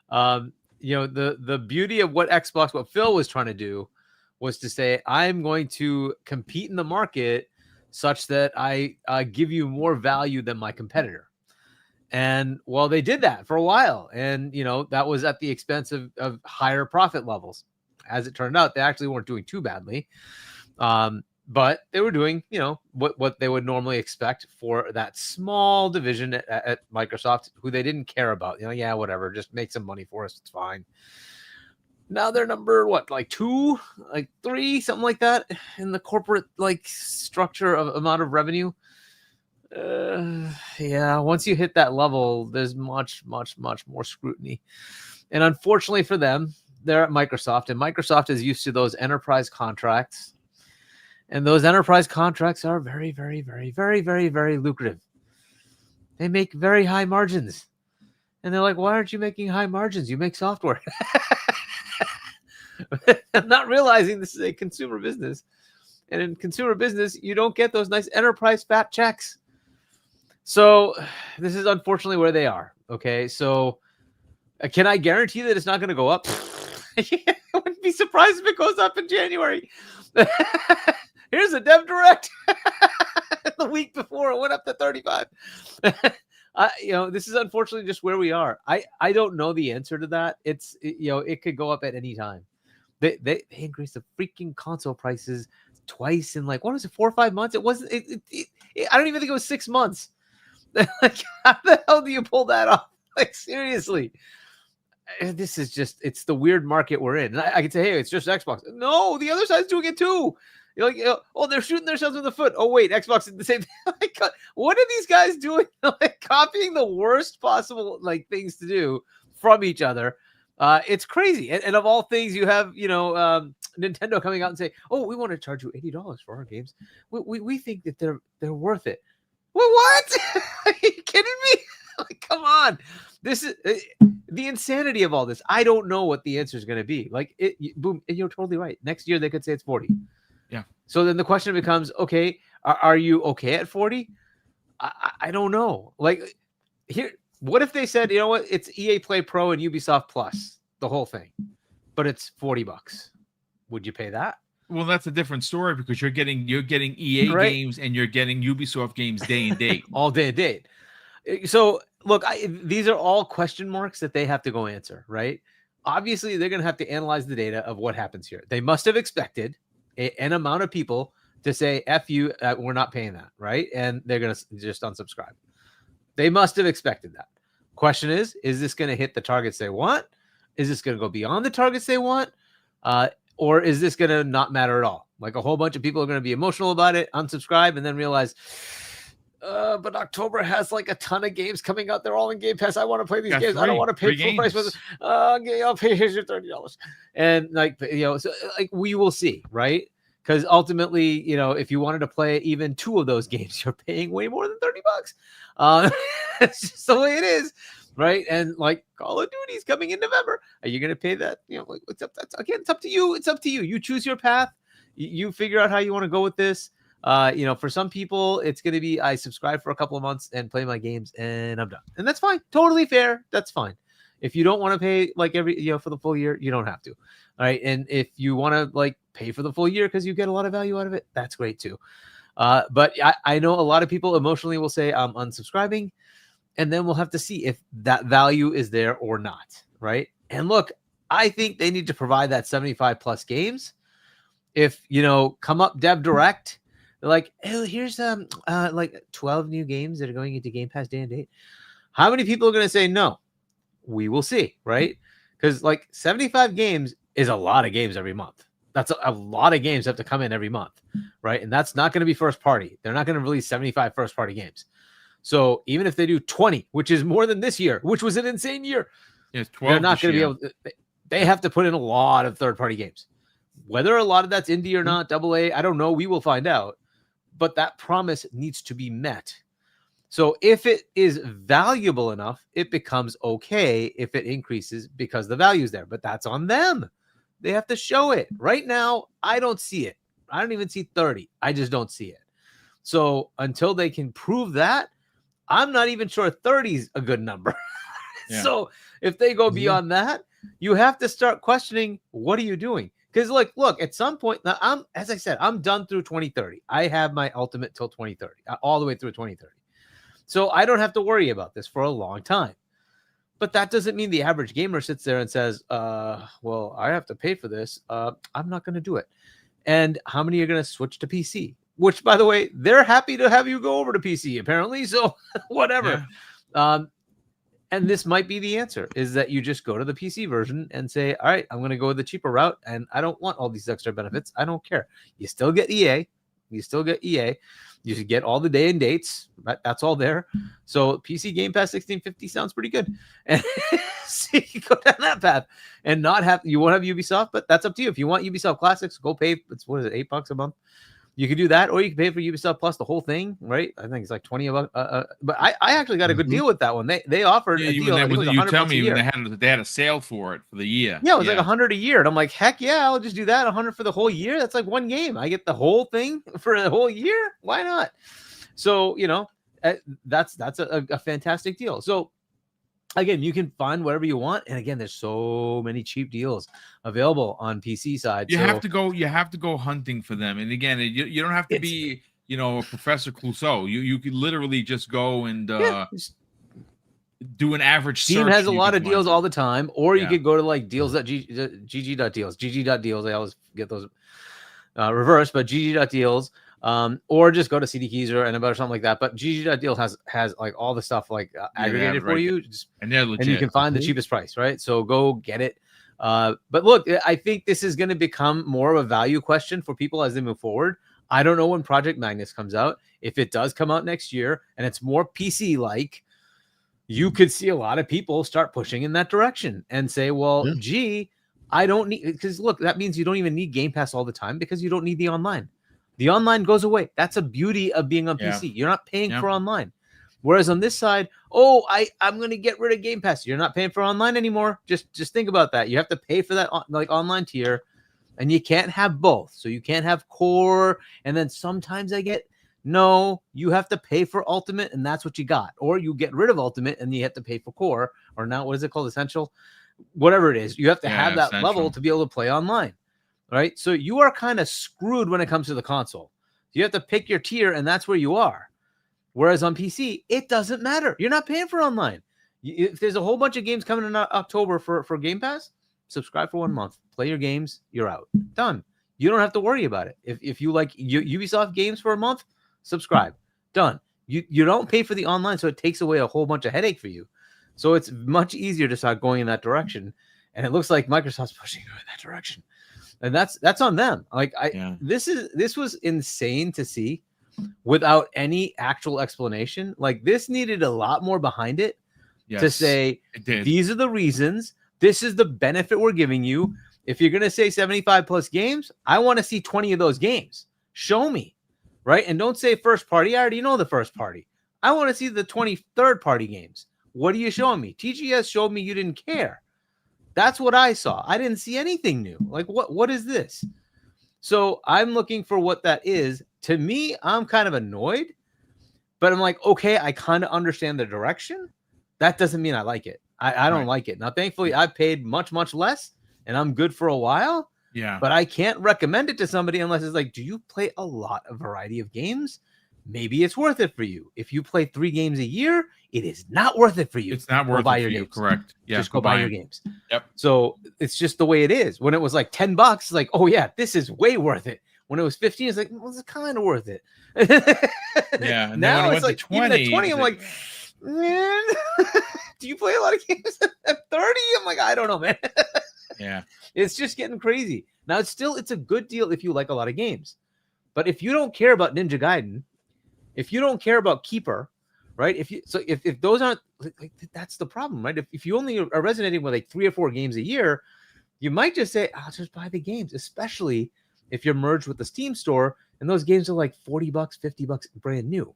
Speaker 2: The beauty of what Phil was trying to do was to say, I'm going to compete in the market such that I give you more value than my competitor. And well, they did that for a while. And, that was at the expense of higher profit levels. As it turned out, they actually weren't doing too badly. But they were doing, what they would normally expect for that small division at Microsoft, who they didn't care about. Yeah, whatever, just make some money for us. It's fine. Now they're number, like 2, like 3, something like that in the corporate structure of amount of revenue. Yeah, once you hit that level, there's much, much, much more scrutiny. And unfortunately for them, they're at Microsoft, and Microsoft is used to those enterprise contracts. And those enterprise contracts are very, very, very, very, very, very lucrative. They make very high margins. And they're like, why aren't you making high margins? You make software. I'm not realizing this is a consumer business. And in consumer business, you don't get those nice enterprise fat checks. So this is unfortunately where they are. Okay. So can I guarantee that it's not going to go up? I wouldn't be surprised if it goes up in January. Here's a dev direct. The week before it went up to 35. This is unfortunately just where we are. I don't know the answer to that. It's, it could go up at any time. They increased the freaking console prices twice in 4 or 5 months. It wasn't, I don't even think it was 6 months. How the hell do you pull that off? Seriously. This is just, it's the weird market we're in. And I can say, hey, it's just Xbox. No, the other side's doing it too. You're like, oh, they're shooting themselves in the foot. Oh, wait, Xbox did the same thing. What are these guys doing? Copying the worst possible things to do from each other. It's crazy. And of all things, you have, Nintendo coming out and say, oh, we want to charge you $80 for our games. We think that they're worth it. Well, what? Are you kidding me? Come on. This is the insanity of all this. I don't know what the answer is going to be. Boom. And you're totally right. Next year, they could say it's 40.
Speaker 1: Yeah.
Speaker 2: So then the question becomes, okay, are you okay at 40? I don't know. Here, what if they said, you know what, it's EA Play Pro and Ubisoft Plus, the whole thing, but it's $40. Would you pay that?
Speaker 1: Well, that's a different story because you're getting EA games and you're getting Ubisoft games day and date.
Speaker 2: All day and date. So look, these are all question marks that they have to go answer, right? Obviously, they're going to have to analyze the data of what happens here. They must have expected an amount of people to say, F you, we're not paying that, right? And they're going to just unsubscribe. They must have expected that. Question is this going to hit the targets they want? Is this going to go beyond the targets they want? Or is this going to not matter at all? A whole bunch of people are going to be emotional about it, unsubscribe, and then realize, but October has a ton of games coming out. They're all in Game Pass. I want to play these games. I don't want to pay full price for them. Okay, I'll pay. Here's your $30. And we will see, right? Because ultimately, if you wanted to play even 2 of those games, you're paying way more than $30. It's just the way it is, right? And Call of Duty's coming in November. Are you going to pay that? What's up? It's up to you. It's up to you. You choose your path. You figure out how you want to go with this. For some people, it's going to be, I subscribe for a couple of months and play my games and I'm done. And that's fine. Totally fair. That's fine. If you don't want to pay like for the full year, you don't have to. All right. And if you want to like pay for the full year because you get a lot of value out of it, that's great too. But I know a lot of people emotionally will say I'm unsubscribing, and then we'll have to see if that value is there or not. Right. And look, I think they need to provide that 75 plus games. If, come up Dev Direct, they're like, oh, here's like 12 new games that are going into Game Pass day and date. How many people are going to say no? We will see, right? Because like 75 games is a lot of games every month. That's a lot of games have to come in every month, right? And that's not going to be first party. They're not going to release 75 first party games. So even if they do 20, which is more than this year, which was an insane year,
Speaker 1: it's 12
Speaker 2: they're not going to be able to, they have to put in a lot of third party games. Whether a lot of that's indie or not, AA, I don't know. We will find out. But that promise needs to be met. So if it is valuable enough, it becomes okay if it increases because the value is there. But that's on them. They have to show it. Right now, I don't see it. I don't even see 30. I just don't see it. So until they can prove that, I'm not even sure 30 is a good number. Yeah. So if they go beyond that, you have to start questioning, what are you doing? Because look, at some point, now as I said, I'm done through 2030. I have my ultimate till 2030, all the way through 2030. So I don't have to worry about this for a long time. But that doesn't mean the average gamer sits there and says, well, I have to pay for this. I'm not going to do it. And how many are going to switch to PC? Which, by the way, they're happy to have you go over to PC, apparently. So whatever. Yeah. And this might be the answer, is that you just go to the PC version and say, all right, I'm going to go the cheaper route, and I don't want all these extra benefits. I don't care. You still get EA. You should get all the day and dates. That's all there. So PC Game Pass 1650 sounds pretty good. And so you go down that path and you won't have Ubisoft, but that's up to you. If you want Ubisoft Classics, go pay. What is it, $8 a month? You can do that, or you can pay for Ubisoft Plus, the whole thing, right? I think it's like $20. But I actually got a good deal with that one. They offered a deal.
Speaker 1: You tell me they had a sale for it for the year.
Speaker 2: Yeah, it was like $100 a year, and I'm like, heck yeah, I'll just do that. $100 for the whole year. That's like one game. I get the whole thing for the whole year. Why not? So that's a fantastic deal. So again, you can find whatever you want, and again, there's so many cheap deals available on PC side.
Speaker 1: You have to go hunting for them, and again, you don't have to be Professor Clouseau. You could literally just go and do an average search.
Speaker 2: Steam has a lot of deals all the time, or you could go to like deals.gg.deals. GG.deals, I always get those reversed, but GG.deals. Or just go to CD Keys or something like that. But GG.deal has like all the stuff like aggregated for you,
Speaker 1: and they're legit.
Speaker 2: And you can find the cheapest price, right? So go get it. But look, I think this is going to become more of a value question for people as they move forward. I don't know when Project Magnus comes out. If it does come out next year and it's more PC like, you could see a lot of people start pushing in that direction and say, well, gee, I don't need, because look, that means you don't even need Game Pass all the time because you don't need the online. The online goes away. That's a beauty of being on PC. You're not paying for online. Whereas on this side, I'm going to get rid of Game Pass. You're not paying for online anymore. Just think about that. You have to pay for that like online tier, and you can't have both. So you can't have core, and then sometimes you have to pay for Ultimate, and that's what you got. Or you get rid of Ultimate, and you have to pay for core, or now what is it called? Essential? Whatever it is. You have to have that level to be able to play online. Right. So you are kind of screwed when it comes to the console. You have to pick your tier, and that's where you are. Whereas on PC, it doesn't matter. You're not paying for online. If there's a whole bunch of games coming in October for Game Pass, subscribe for 1 month, play your games, you're out. Done. You don't have to worry about it. If you like Ubisoft games for a month, subscribe. Done. You don't pay for the online, so it takes away a whole bunch of headache for you. So it's much easier to start going in that direction. And it looks like Microsoft's pushing you in that direction. And that's on them. This was insane to see without any actual explanation. Like, this needed a lot more behind it to say, these are the reasons. This is the benefit we're giving you. If you're going to say 75 plus games, I want to see 20 of those games. Show me, right? And don't say first party. I already know the first party. I want to see the 20 third party games. What are you showing me? TGS showed me you didn't care. That's what I saw. I didn't see anything new. Like, what is this? So I'm looking for what that is. To me, I'm kind of annoyed, but I'm like, okay, I kind of understand the direction. That doesn't mean I like it. I don't like it. Now, thankfully, I paid much less, and I'm good for a while.
Speaker 1: Yeah.
Speaker 2: But I can't recommend it to somebody unless it's like, do you play a lot of variety of games? Maybe it's worth it for you. If you play 3 games a year, it is not worth it for you.
Speaker 1: It's not worth it for you. Correct. Yeah.
Speaker 2: Just go buy your games.
Speaker 1: Yep.
Speaker 2: So it's just the way it is. When it was like $10, it's like, oh yeah, this is way worth it. When it was 15, it's like, well, it's kind of worth it.
Speaker 1: Yeah. And
Speaker 2: now
Speaker 1: when
Speaker 2: it's like
Speaker 1: 20,
Speaker 2: even at 20, I'm like, man, do you play a lot of games at 30? I'm like, I don't know, man.
Speaker 1: Yeah.
Speaker 2: It's just getting crazy. Now it's a good deal if you like a lot of games. But if you don't care about Ninja Gaiden, if you don't care about Keeper, right? If those aren't like, that's the problem, right? If you only are resonating with like 3 or 4 games a year, you might just say, I'll just buy the games, especially if you're merged with the Steam store and those games are like $40, $50 brand new.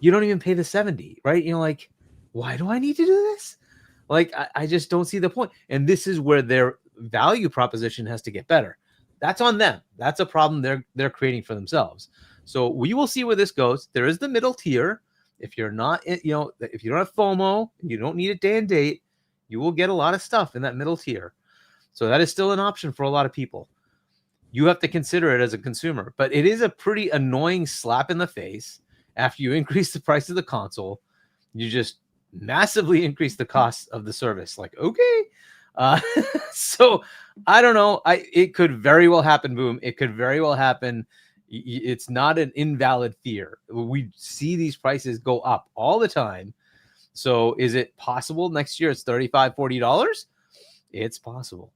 Speaker 2: You don't even pay the 70, right? You know, like, why do I need to do this? Like, I just don't see the point. And this is where their value proposition has to get better. That's on them. That's a problem they're creating for themselves. So we will see where this goes. There is the middle tier. If you're not, if you don't have FOMO, you don't need a day and date, you will get a lot of stuff in that middle tier. So that is still an option for a lot of people. You have to consider it as a consumer, but it is a pretty annoying slap in the face after you increase the price of the console. You just massively increase the cost of the service. Like, okay. So I don't know. It could very well happen, Boom. It could very well happen. It's not an invalid fear. We see these prices go up all the time. So is it possible next year it's $35, $40? It's possible.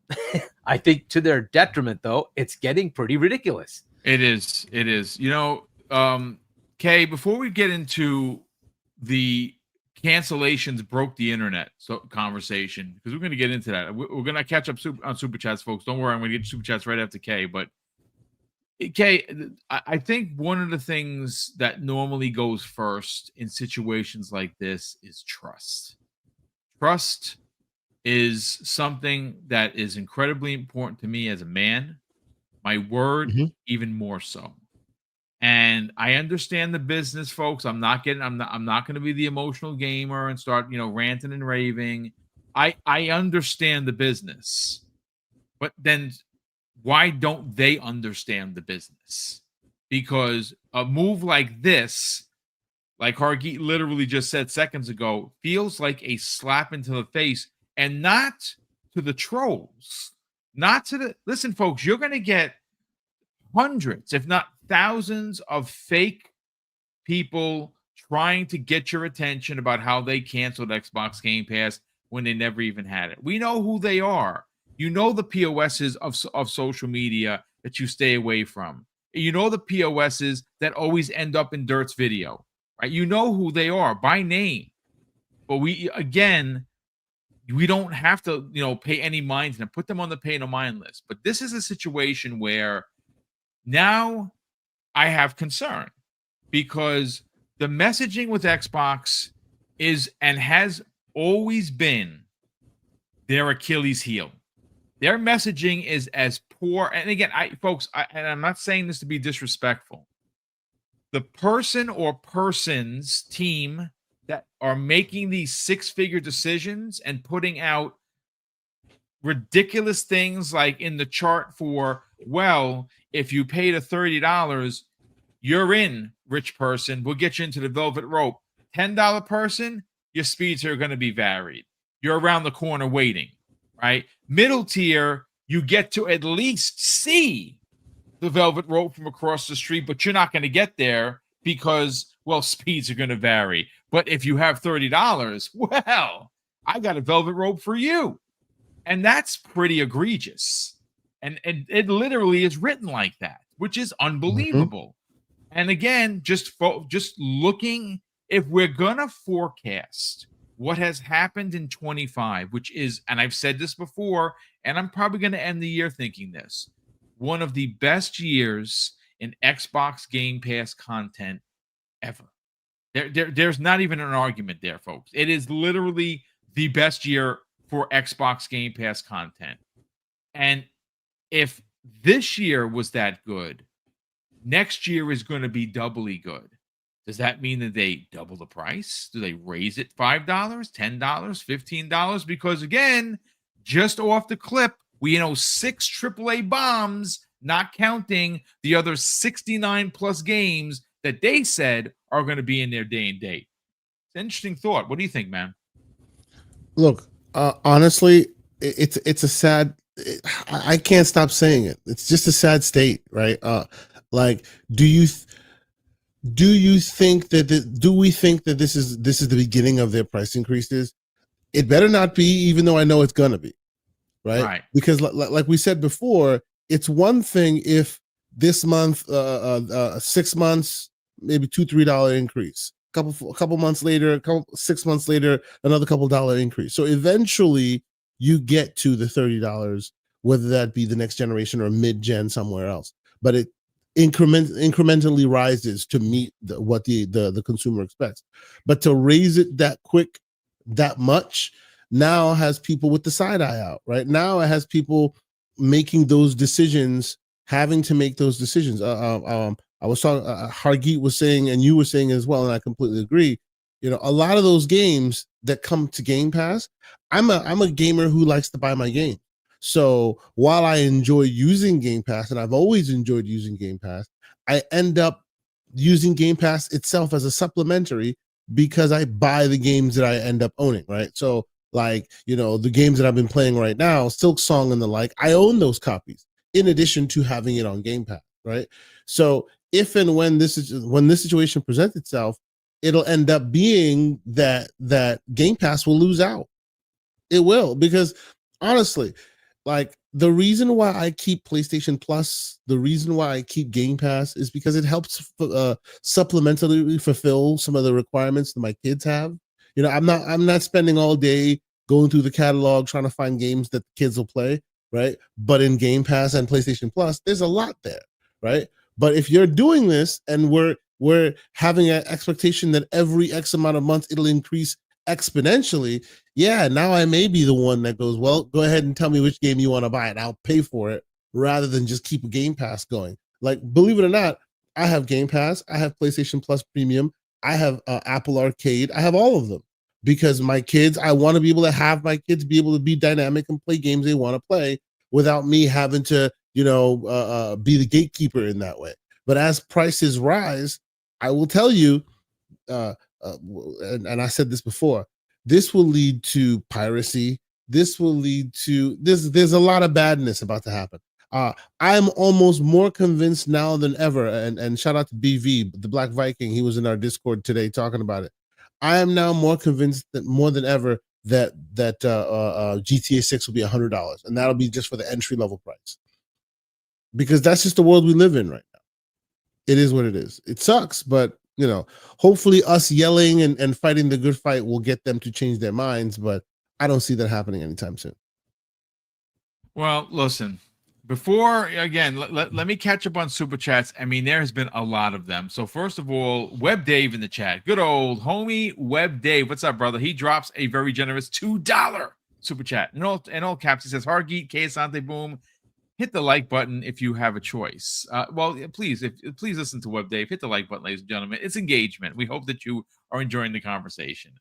Speaker 2: I think to their detriment, though, it's getting pretty ridiculous.
Speaker 1: It is. It is. You know, Kay, before we get into the cancellations broke the internet conversation, because we're going to get into that. We're going to catch up on Super Chats, folks. Don't worry. I'm going to get Super Chats right after Kay. But Kay, I think one of the things that normally goes first in situations like this is trust. Trust is something that is incredibly important to me as a man. My word, even more so. And I understand the business, folks. I'm not going to be the emotional gamer and start, ranting and raving. I understand the business. But then why don't they understand the business? Because a move like this, like Hargeet literally just said seconds ago, feels like a slap into the face, and not to the trolls. Listen, folks, you're going to get hundreds, if not thousands, of fake people trying to get your attention about how they canceled Xbox Game Pass when they never even had it. We know who they are. You know the POSs of social media that you stay away from. You know the POSs that always end up in Dirt's video, right? You know who they are by name. But we don't have to, pay any mind to them. Put them on the pay no mind list. But this is a situation where now I have concern, because the messaging with Xbox is and has always been their Achilles heel. Their messaging is as poor. And again, and I'm not saying this to be disrespectful. The person or persons team that are making these 6-figure decisions and putting out ridiculous things like in the chart for, well, if you paid a $30, you're in, rich person. We'll get you into the velvet rope. $10 person, your speeds are going to be varied. You're around the corner waiting, right? Middle tier, you get to at least see the velvet rope from across the street, but you're not going to get there because, well, speeds are going to vary. But if you have $30, well, I got a velvet rope for you. And that's pretty egregious. And it literally is written like that, which is unbelievable. And again, just looking, if we're going to forecast what has happened in 25, which is, and I've said this before, and I'm probably going to end the year thinking this, one of the best years in Xbox Game Pass content ever. There's not even an argument there, folks. It is literally the best year for Xbox Game Pass content. And if this year was that good, next year is going to be doubly good. Does that mean that they double the price? Do they raise it $5, $10, $15? Because again, just off the clip, we know 6 AAA bombs, not counting the other 69 plus games that they said are going to be in their day and date. It's an interesting thought. What do you think, man?
Speaker 3: Look, honestly, it's a sad. I can't stop saying it. It's just a sad state, right? Like, do you think that do we think that this is the beginning of their price increases? It better not be, even though I know it's gonna be, right? Because like we said before, it's one thing if this month, 6 months, maybe $2-3 increase. A couple months later, 6 months later, another couple dollar increase. So eventually you get to the $30, whether that be the next generation or mid-gen somewhere else. But it incrementally rises to meet what the consumer expects. But to raise it that quick, that much, now has people with the side eye out, right? Now it has people making those decisions, having to make those decisions. I was talking, Hargeet was saying, and you were saying as well, and I completely agree. You know, a lot of those games that come to Game Pass, I'm a gamer who likes to buy my game. So while I enjoy using Game Pass, and I've always enjoyed using Game Pass, I end up using Game Pass itself as a supplementary because I buy the games that I end up owning, right? So like, you know, the games that I've been playing right now, Silk Song and the like, I own those copies in addition to having it on Game Pass, right? So if and when this situation presents itself, it'll end up being that Game Pass will lose out. It will, because honestly, like, the reason why I keep PlayStation Plus, the reason why I keep Game Pass is because it helps supplementally fulfill some of the requirements that my kids have. You know, I'm not spending all day going through the catalog trying to find games that the kids will play, right? But in Game Pass and PlayStation Plus, there's a lot there, right? But if you're doing this and we're having an expectation that every X amount of months it'll increase exponentially, yeah, now I may be the one that goes, well, go ahead and tell me which game you want to buy and I'll pay for it, rather than just keep a Game Pass going. Like, believe it or not, I have Game Pass, I have PlayStation Plus Premium, I have Apple Arcade, I have all of them, because my kids, I want to be able to have my kids be able to be dynamic and play games they want to play without me having to, you know, be the gatekeeper in that way. But as prices rise, I will tell you, and I said this before, this will lead to piracy. This will lead to this. There's a lot of badness about to happen. I'm almost more convinced now than ever. And shout out to BV, the Black Viking. He was in our Discord today talking about it. I am now more convinced that more than ever that GTA 6 will be $100, and that'll be just for the entry level price. Because that's just the world we live in right now. It is what it is. It sucks, but you know, hopefully us yelling and fighting the good fight will get them to change their minds, but I don't see that happening anytime soon.
Speaker 1: Well, listen, before, again, let me catch up on super chats. I mean, there has been a lot of them. So first of all, Web Dave in the chat, good old homie Web Dave. What's up, brother? He drops a very generous $2 super chat. In all caps, he says, Hargeet, K Asante Boom, hit the like button if you have a choice. Well, please listen to Web Dave. Hit the like button, ladies and gentlemen. It's engagement. We hope that you are enjoying the conversation.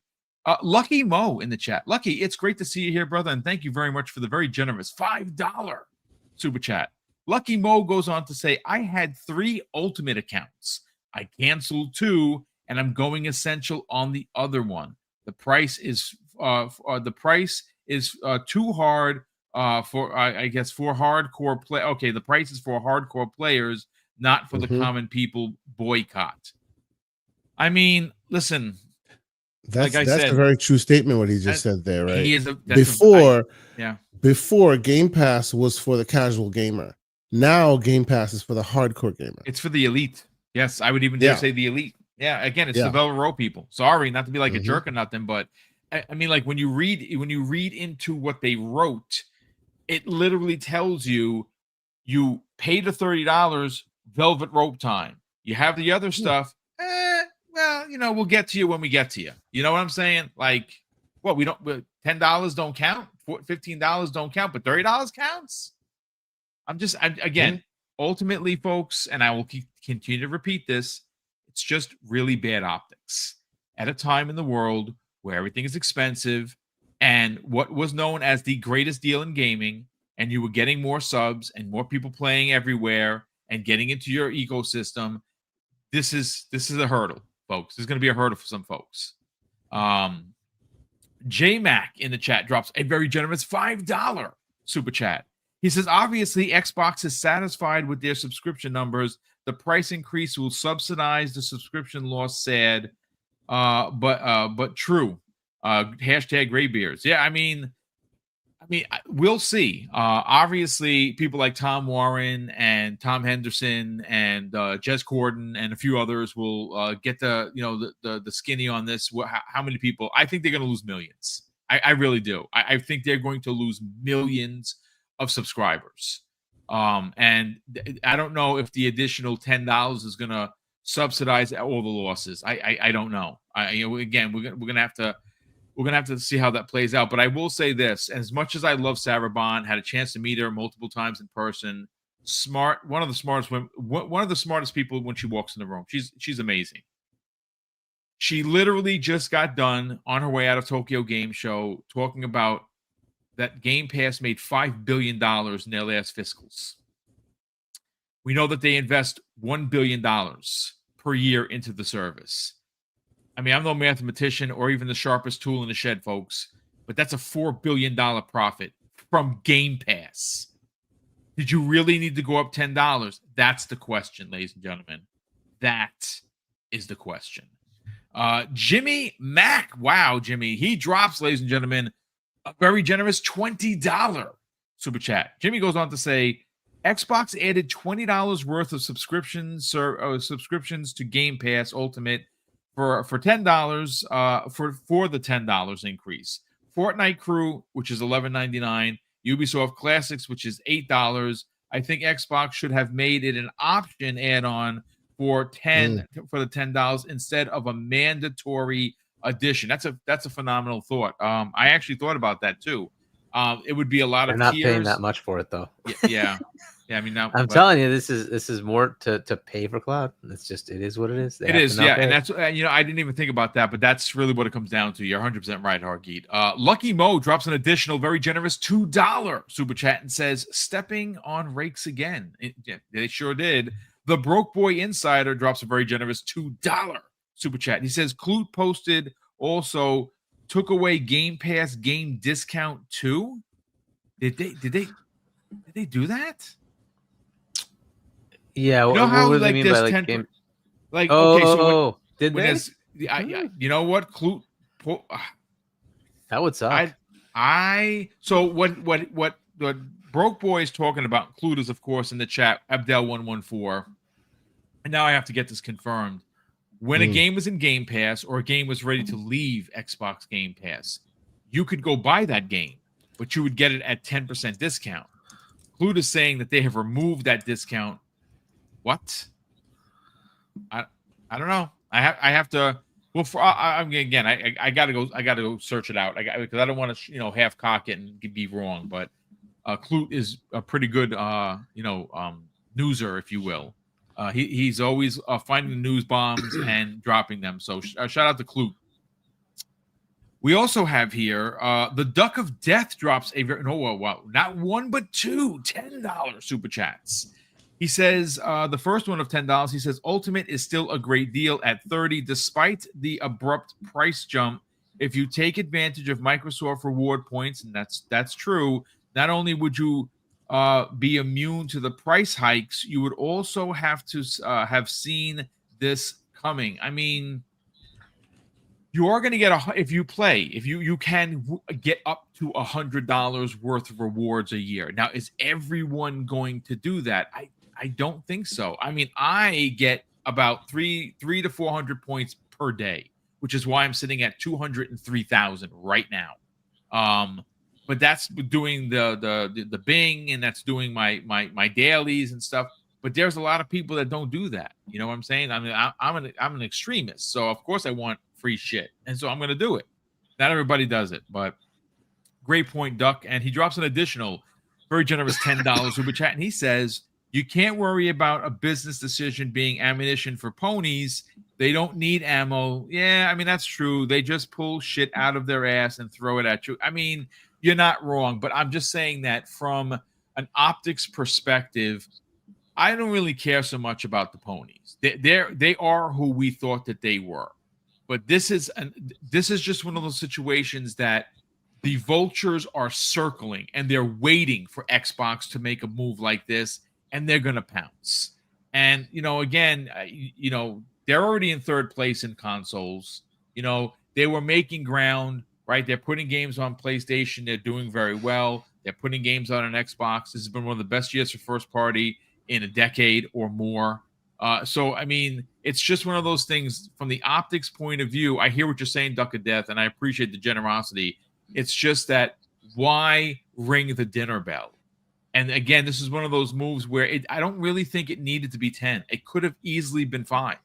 Speaker 1: Lucky Mo in the chat. Lucky, it's great to see you here, brother, and thank you very much for the very generous $5 super chat. Lucky Mo goes on to say, I had 3 Ultimate accounts. I canceled 2, and I'm going Essential on the other one. The price is too hard. For I guess for hardcore play. Okay, the price is for hardcore players, not for the common people. Boycott. I mean, listen.
Speaker 3: That's a very true statement. What he just said there, right?
Speaker 1: Yeah.
Speaker 3: Before, Game Pass was for the casual gamer. Now Game Pass is for the hardcore gamer.
Speaker 1: It's for the elite. Yes, I would even dare say the elite. Yeah. Again, it's the Velvet Row people. Sorry, not to be like a jerk or nothing, but I mean, like when you read into what they wrote, it literally tells you pay the $30, Velvet Rope time. You have the other stuff. Well, you know, we'll get to you when we get to you. You know what I'm saying? Like, what, $10 don't count, $15 don't count, but $30 counts. Again, ultimately, folks, and I will continue to repeat this. It's just really bad optics at a time in the world where everything is expensive and what was known as the greatest deal in gaming, and you were getting more subs and more people playing everywhere and getting into your ecosystem. This is a hurdle, folks. This is going to be a hurdle for some folks. J-Mac in the chat drops a very generous $5 super chat. He says, obviously, Xbox is satisfied with their subscription numbers. The price increase will subsidize the subscription loss. Sad, but true. Hashtag Graybeards. Yeah, I mean, we'll see. Obviously, people like Tom Warren and Tom Henderson and Jez Corden and a few others will get the skinny on this. How many people? I think they're going to lose millions. I really do. I think they're going to lose millions of subscribers. And I don't know if the additional $10 is going to subsidize all the losses. I don't know. Again, we're gonna have to see how that plays out. But I will say this: as much as I love Sarah Bond, had a chance to meet her multiple times in person. Smart, one of the smartest women, one of the smartest people when she walks in the room. She's amazing. She literally just got done on her way out of Tokyo Game Show talking about that Game Pass made $5 billion in their last fiscals. We know that they invest $1 billion per year into the service. I mean, I'm no mathematician or even the sharpest tool in the shed, folks, but that's a $4 billion profit from Game Pass. Did you really need to go up $10? That's the question, ladies and gentlemen. That is the question. Jimmy Mack. Wow, Jimmy. He drops, ladies and gentlemen, a very generous $20 super chat. Jimmy goes on to say, Xbox added $20 worth of subscriptions to Game Pass Ultimate for $10 for the $10 increase. Fortnite Crew, which is $11.99, Ubisoft Classics, which is $8. I think Xbox should have made it an option add-on for the $10 instead of a mandatory addition. That's a phenomenal thought. I actually thought about that too. It would be a lot of
Speaker 2: not
Speaker 1: tiers.
Speaker 2: paying that much for it though.
Speaker 1: Yeah. I mean,
Speaker 2: I'm telling you, this is more to pay for cloud. It's just it is what it is.
Speaker 1: It is, yeah, and that's I didn't even think about that, but that's really what it comes down to. You're 100% right, Hargeet. Lucky Mo drops an additional very generous $2 super chat and says, "Stepping on rakes again." Yeah, they sure did. The Broke Boy Insider drops a very generous $2 super chat. He says, "Clute posted also took away Game Pass game discount too." Did they do that?
Speaker 2: Yeah,
Speaker 1: you know how
Speaker 2: what do
Speaker 1: like
Speaker 2: they mean
Speaker 1: this
Speaker 2: by like
Speaker 1: 10
Speaker 2: game?
Speaker 1: Like okay, so
Speaker 2: did they?
Speaker 1: You know what, Clute?
Speaker 2: That would suck.
Speaker 1: So what Broke Boy is talking about? Clute is of course in the chat. Abdel114, and now I have to get this confirmed. When a game was in Game Pass or a game was ready to leave Xbox Game Pass, you could go buy that game, but you would get it at 10% discount. Clute is saying that they have removed that discount. What? I don't know. I have to. Well, I gotta go search it out. Because I don't want to half cock it and be wrong. But Clute is a pretty good newser, if you will. He's always finding the news bombs and dropping them. So shout out to Clute. We also have here the Duck of Death drops not one but two $10 super chats. He says the first one of $10. He says Ultimate is still a great deal at $30 despite the abrupt price jump. If you take advantage of Microsoft reward points, and that's true, not only would you be immune to the price hikes, you would also have to have seen this coming. I mean, you are going to get if you can get up to $100 worth of rewards a year. Now, is everyone going to do that? I don't think so. I mean, I get about 300 to 400 points per day, which is why I'm sitting at 203,000 right now. But that's doing the Bing, and that's doing my dailies and stuff. But there's a lot of people that don't do that. You know what I'm saying? I mean, I'm an extremist, so of course I want free shit, and so I'm going to do it. Not everybody does it, but great point, Duck. And he drops an additional very generous $10 super chat, and he says, "You can't worry about a business decision being ammunition for ponies. They don't need ammo. Yeah, I mean, that's true. They just pull shit out of their ass and throw it at you. I mean, you're not wrong, but I'm just saying that from an optics perspective, I don't really care so much about the ponies. They are who we thought that they were. But this is just one of those situations that the vultures are circling and they're waiting for Xbox to make a move like this, and they're going to pounce. And again, they're already in third place in consoles. They were making ground, right? They're putting games on PlayStation. They're doing very well. They're putting games on an Xbox. This has been one of the best years for first party in a decade or more. So, I mean, it's just one of those things from the optics point of view. I hear what you're saying, Duck of Death, and I appreciate the generosity. It's just that why ring the dinner bell? And again, this is one of those moves where I don't really think it needed to be 10. It could have easily been 5.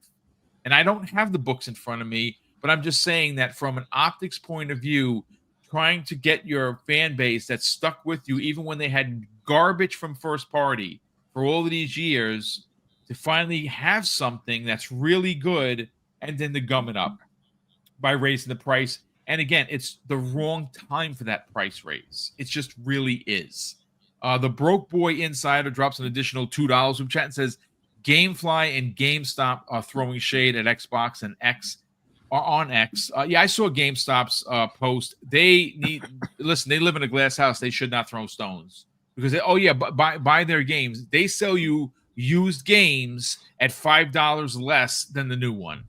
Speaker 1: And I don't have the books in front of me, but I'm just saying that from an optics point of view, trying to get your fan base that's stuck with you, even when they had garbage from first party for all of these years, to finally have something that's really good and then to gum it up by raising the price. And again, it's the wrong time for that price raise. It just really is. The Broke Boy Insider drops an additional $2 from chat and says, Gamefly and GameStop are throwing shade at Xbox and X are on X. Yeah, I saw GameStop's post. They live in a glass house. They should not throw stones because buy their games. They sell you used games at $5 less than the new one.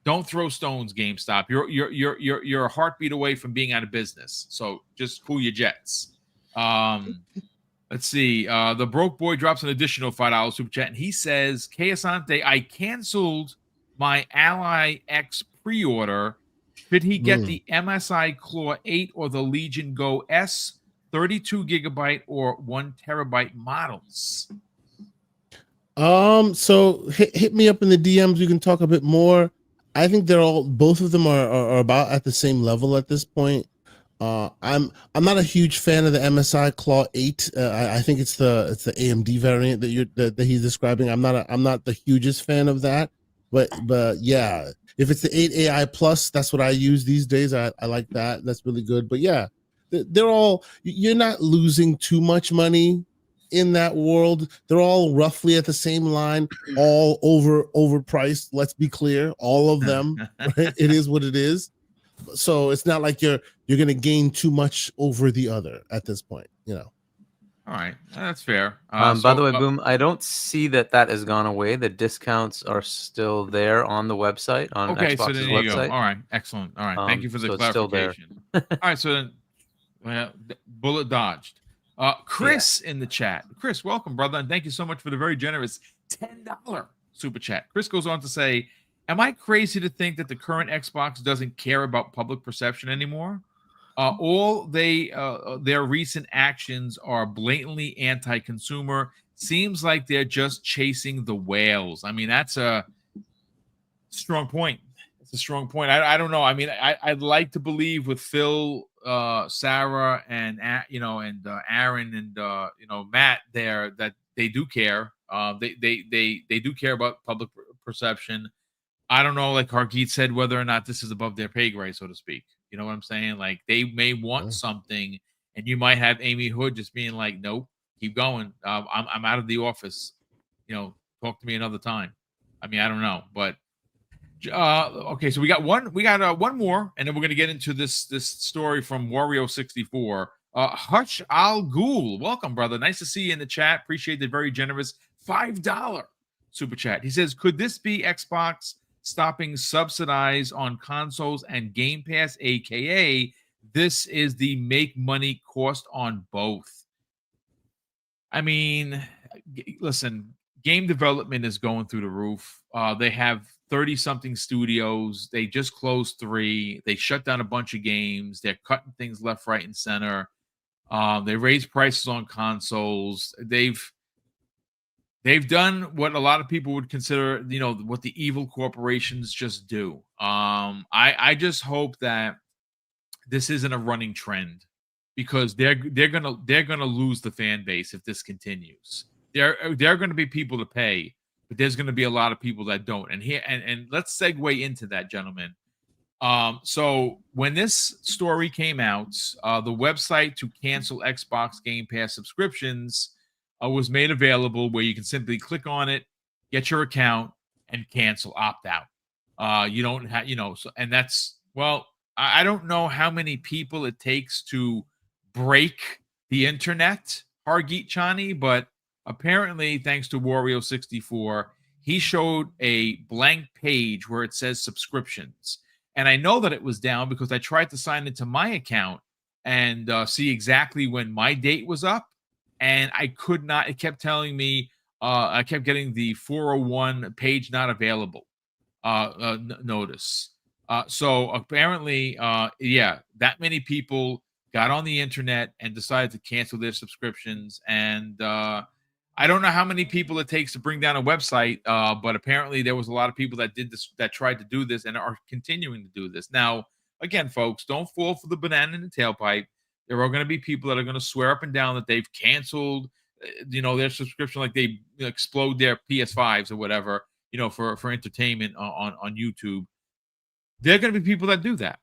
Speaker 1: Don't throw stones, GameStop. You're a heartbeat away from being out of business. So just cool your jets. Let's see. The Broke Boy drops an additional $5 super chat, and he says, Keasante, I canceled my Ally X pre-order. Should he get the MSI Claw 8 or the Legion Go S 32 gigabyte or 1 terabyte models?
Speaker 3: So hit me up in the DMs. We can talk a bit more. I think both of them are about at the same level at this point. I'm not a huge fan of the MSI Claw 8. I think it's the AMD variant that he's describing. I'm not the hugest fan of that, but yeah, if it's the 8 AI Plus, that's what I use these days. I like that. That's really good. But yeah, you're not losing too much money in that world. They're all roughly at the same line, all overpriced. Let's be clear, all of them. Right? It is what it is. So it's not like you're going to gain too much over the other at this point, All
Speaker 1: right, that's fair.
Speaker 2: By the way, Boom, I don't see that has gone away. The discounts are still there on the website, on Xbox's
Speaker 1: so there you
Speaker 2: website.
Speaker 1: Go. All right, excellent. All right, thank you for the clarification. All right, so then bullet dodged. Chris in the chat. Chris, welcome, brother, and thank you so much for the very generous $10 super chat. Chris goes on to say, am I crazy to think that the current Xbox doesn't care about public perception anymore? All their recent actions are blatantly anti-consumer. Seems like they're just chasing the whales. I mean, that's a strong point. It's a strong point. I don't know. I mean, I'd like to believe with Phil, Sarah, and Aaron and Matt there that they do care. They do care about public perception. I don't know, like Hargeet said, whether or not this is above their pay grade, so to speak. You know what I'm saying? Like, they may want something, and you might have Amy Hood just being like, nope, keep going. I'm out of the office. Talk to me another time. I mean, I don't know. But, okay, so we got one more, and then we're going to get into this story from Wario64. Hutch Al Ghul, welcome, brother. Nice to see you in the chat. Appreciate the very generous $5 super chat. He says, could this be Xbox stopping subsidize on consoles and Game Pass, aka this is the make money cost on both? I mean, listen, game development is going through the roof. They have 30-something studios. They just closed 3. They shut down a bunch of games. They're cutting things left, right, and center. They raised prices on consoles. They've done what a lot of people would consider, what the evil corporations just do. I just hope that this isn't a running trend, because they're gonna lose the fan base if this continues. There are gonna be people to pay, but there's going to be a lot of people that don't. And here, and let's segue into that, gentlemen. So when this story came out, the website to cancel Xbox Game Pass subscriptions was made available, where you can simply click on it, get your account, and cancel, opt out. You don't have, so, and that's, well, I don't know how many people it takes to break the internet, Hargeet Chani, but apparently, thanks to Wario64, he showed a blank page where it says subscriptions. And I know that it was down because I tried to sign into my account and see exactly when my date was up. And I could not. It kept telling me, I kept getting the 401 page not available notice. So apparently, yeah, that many people got on the internet and decided to cancel their subscriptions. And I don't know how many people it takes to bring down a website, but apparently there was a lot of people that did this, that tried to do this, and are continuing to do this. Now, again, folks, don't fall for the banana in the tailpipe. There are going to be people that are going to swear up and down that they've canceled, their subscription, like they explode their PS5s or whatever, for entertainment on YouTube. There are going to be people that do that.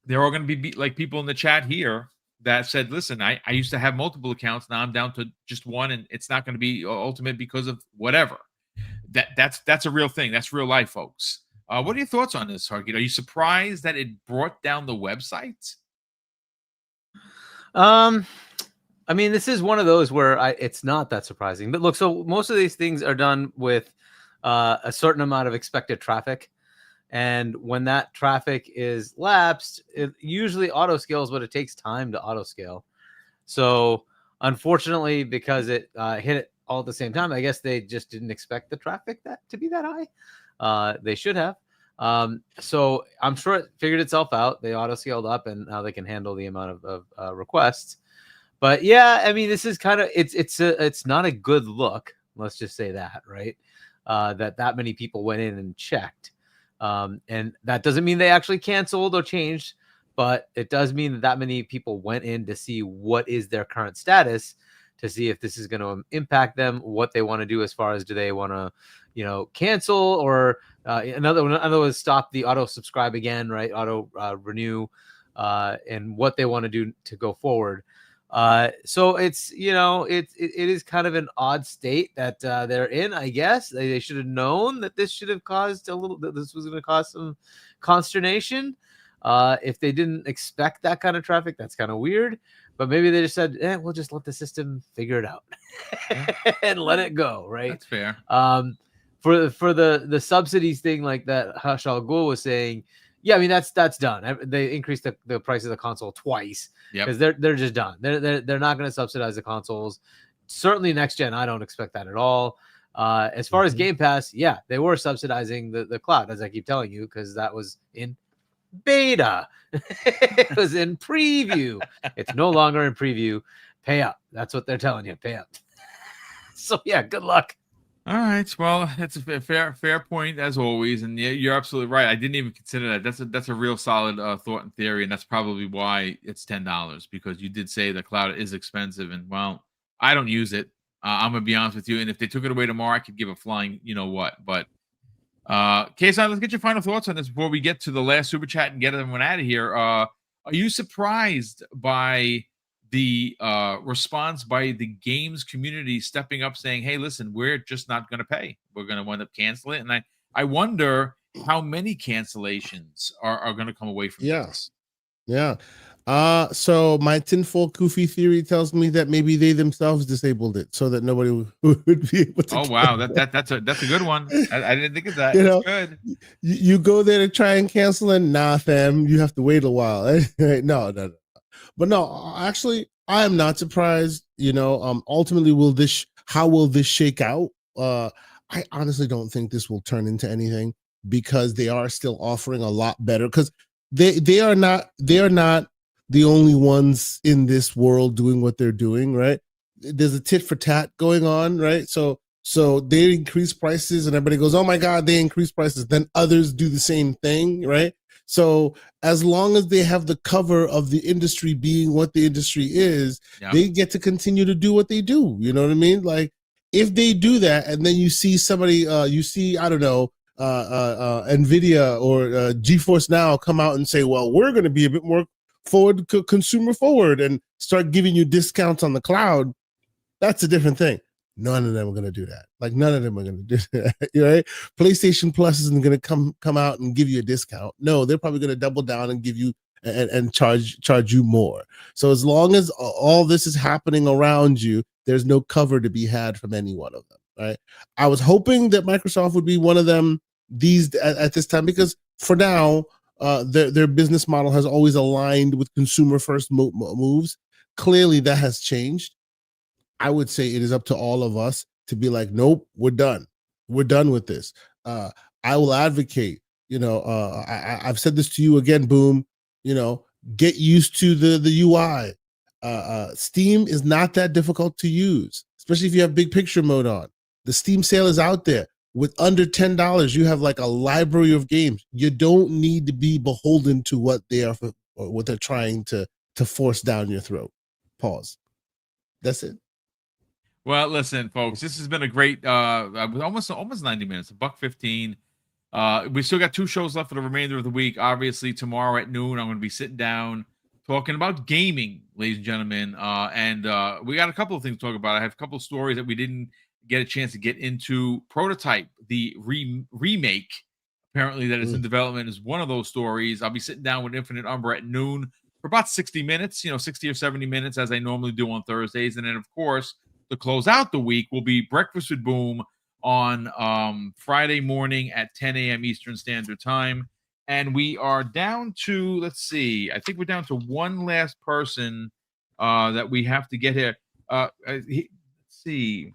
Speaker 1: There are going to be like people in the chat here that said, listen, I used to have multiple accounts. Now I'm down to just one, and it's not going to be ultimate because of whatever. That's a real thing. That's real life, folks. What are your thoughts on this, Hargeet? Are you surprised that it brought down the website?
Speaker 2: I mean, this is one of those where it's not that surprising. But look, so most of these things are done with a certain amount of expected traffic. And when that traffic is lapsed, it usually auto scales, but it takes time to auto scale. So unfortunately, because it hit it all at the same time, I guess they just didn't expect the traffic to be that high. They should have. So I'm sure it figured itself out. They auto scaled up, and now they can handle the amount of requests. But yeah, I mean, this is kind of it's not a good look. Let's just say that, right? That many people went in and checked. And that doesn't mean they actually canceled or changed, but it does mean that many people went in to see what is their current status, to see if this is going to impact them, what they want to do as far as, do they want to, cancel, or another was stop the auto subscribe again, right? Auto renew, and what they want to do to go forward. So it's, it is kind of an odd state that they're in, I guess. They should have known that this should have caused this was going to cause some consternation. If they didn't expect that kind of traffic, that's kind of weird. But maybe they just said, we'll just let the system figure it out and let it go, right?
Speaker 1: That's fair.
Speaker 2: For the subsidies thing, like that Hush Al Ghul was saying, yeah, I mean, that's done. They increased the price of the console twice because they're just done. They're not going to subsidize the consoles. Certainly next gen, I don't expect that at all. As far as Game Pass, yeah, they were subsidizing the cloud, as I keep telling you, because that was in beta. It was in preview. It's no longer in preview. Pay up. That's what they're telling you. Pay up. So yeah, good luck.
Speaker 1: All right. Well, that's a fair point as always, and you're absolutely right. I didn't even consider that. That's a real solid thought and theory, and that's probably why it's $10, because you did say the cloud is expensive, and well, I don't use it. I'm gonna be honest with you, and if they took it away tomorrow, I could give a flying, what. But Kaysan, let's get your final thoughts on this before we get to the last super chat and get everyone out of here. Are you surprised by the response by the games community stepping up, saying, hey, listen, we're just not going to pay. We're going to wind up canceling it. And I wonder how many cancellations are going to come away from this.
Speaker 3: Yeah. So my tinfoil Koofy theory tells me that maybe they themselves disabled it so that nobody would be able to.
Speaker 1: Oh, wow. That's a good one. I didn't think of that. That's good.
Speaker 3: You go there to try and cancel it. Nah, fam, you have to wait a while. No. But no, actually, I am not surprised. Ultimately, how will this shake out? I honestly don't think this will turn into anything, because they are still offering a lot better. Because they are not the only ones in this world doing what they're doing, right? There's a tit for tat going on, right? So they increase prices, and everybody goes, "Oh my God, they increase prices." Then others do the same thing, right? So as long as they have the cover of the industry being what the industry is, they get to continue to do what they do. You know what I mean? Like, if they do that, and then you see somebody, you see, I don't know, NVIDIA or GeForce Now come out and say, well, we're going to be a bit more consumer forward and start giving you discounts on the cloud, that's a different thing. None of them are going to do that. Like, none of them are going to do that. Right? PlayStation Plus isn't going to come out and give you a discount. No, they're probably going to double down and give you and charge you more. So as long as all this is happening around you, there's no cover to be had from any one of them. Right? I was hoping that Microsoft would be one of them at this time, because for now, their business model has always aligned with consumer first moves. Clearly, that has changed. I would say it is up to all of us to be like, nope, we're done. We're done with this. I will advocate. I've said this to you again, Boom. Get used to the UI. Steam is not that difficult to use, especially if you have big picture mode on. The Steam sale is out there. With under $10, you have like a library of games. You don't need to be beholden to what they're trying to force down your throat. Pause. That's it.
Speaker 1: Well, listen, folks, this has been a great almost 90 minutes, $1:15. We still got 2 shows left for the remainder of the week. Obviously, tomorrow at noon, I'm going to be sitting down talking about gaming, ladies and gentlemen. And we got a couple of things to talk about. I have a couple of stories that we didn't get a chance to get into. Prototype, the remake, apparently, that is in development, is one of those stories. I'll be sitting down with Infinite Umber at noon for about 60 minutes, 60 or 70 minutes, as I normally do on Thursdays. And then, of course, to close out the week will be Breakfast with Boom on Friday morning at 10 a.m. Eastern Standard Time. And we are down to, let's see, I think we're down to one last person that we have to get here. Let's see.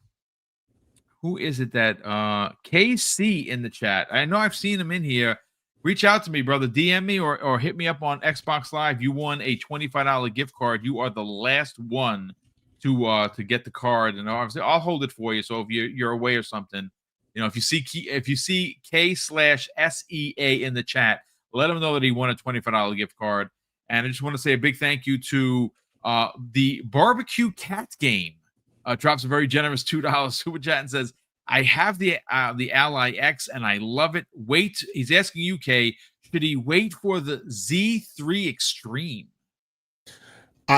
Speaker 1: Who is it that KC in the chat? I know I've seen him in here. Reach out to me, brother. DM me or hit me up on Xbox Live. You won a $25 gift card. You are the last one to get the card, and obviously I'll hold it for you. So if you're away or something, if you see K/SEA in the chat, let him know that he won a $25 gift card. And I just want to say a big thank you to the Barbecue Cat Game. Drops a very generous $2 super chat and says, I have the Ally X and I love it. Wait, he's asking you, Kay, should he wait for the Z3 Extreme?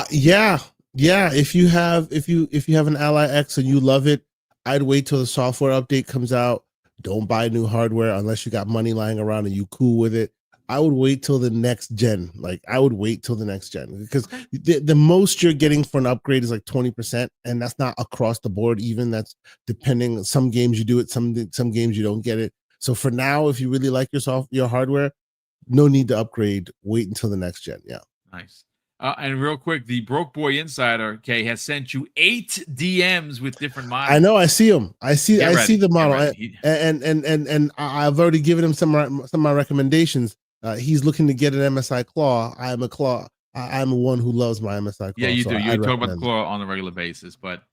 Speaker 3: Yeah. If you have an Ally X and you love it, I'd wait till the software update comes out. Don't buy new hardware unless you got money lying around and you cool with it. I would wait till the next gen. Because the most you're getting for an upgrade is like 20%, and that's not across the board. Even that's depending. Some games you do it, some games you don't get it. So for now, if you really like your hardware, no need to upgrade. Wait until the next gen. Yeah.
Speaker 1: Nice. And real quick, the Broke Boy Insider, has sent you 8 DMs with different models.
Speaker 3: I know. I see them. I see the model, and I've already given him some of my recommendations. He's looking to get an MSI Claw. I'm a Claw. I'm one who loves my MSI Claw.
Speaker 1: Yeah, you do. You talk about the Claw on a regular basis. But,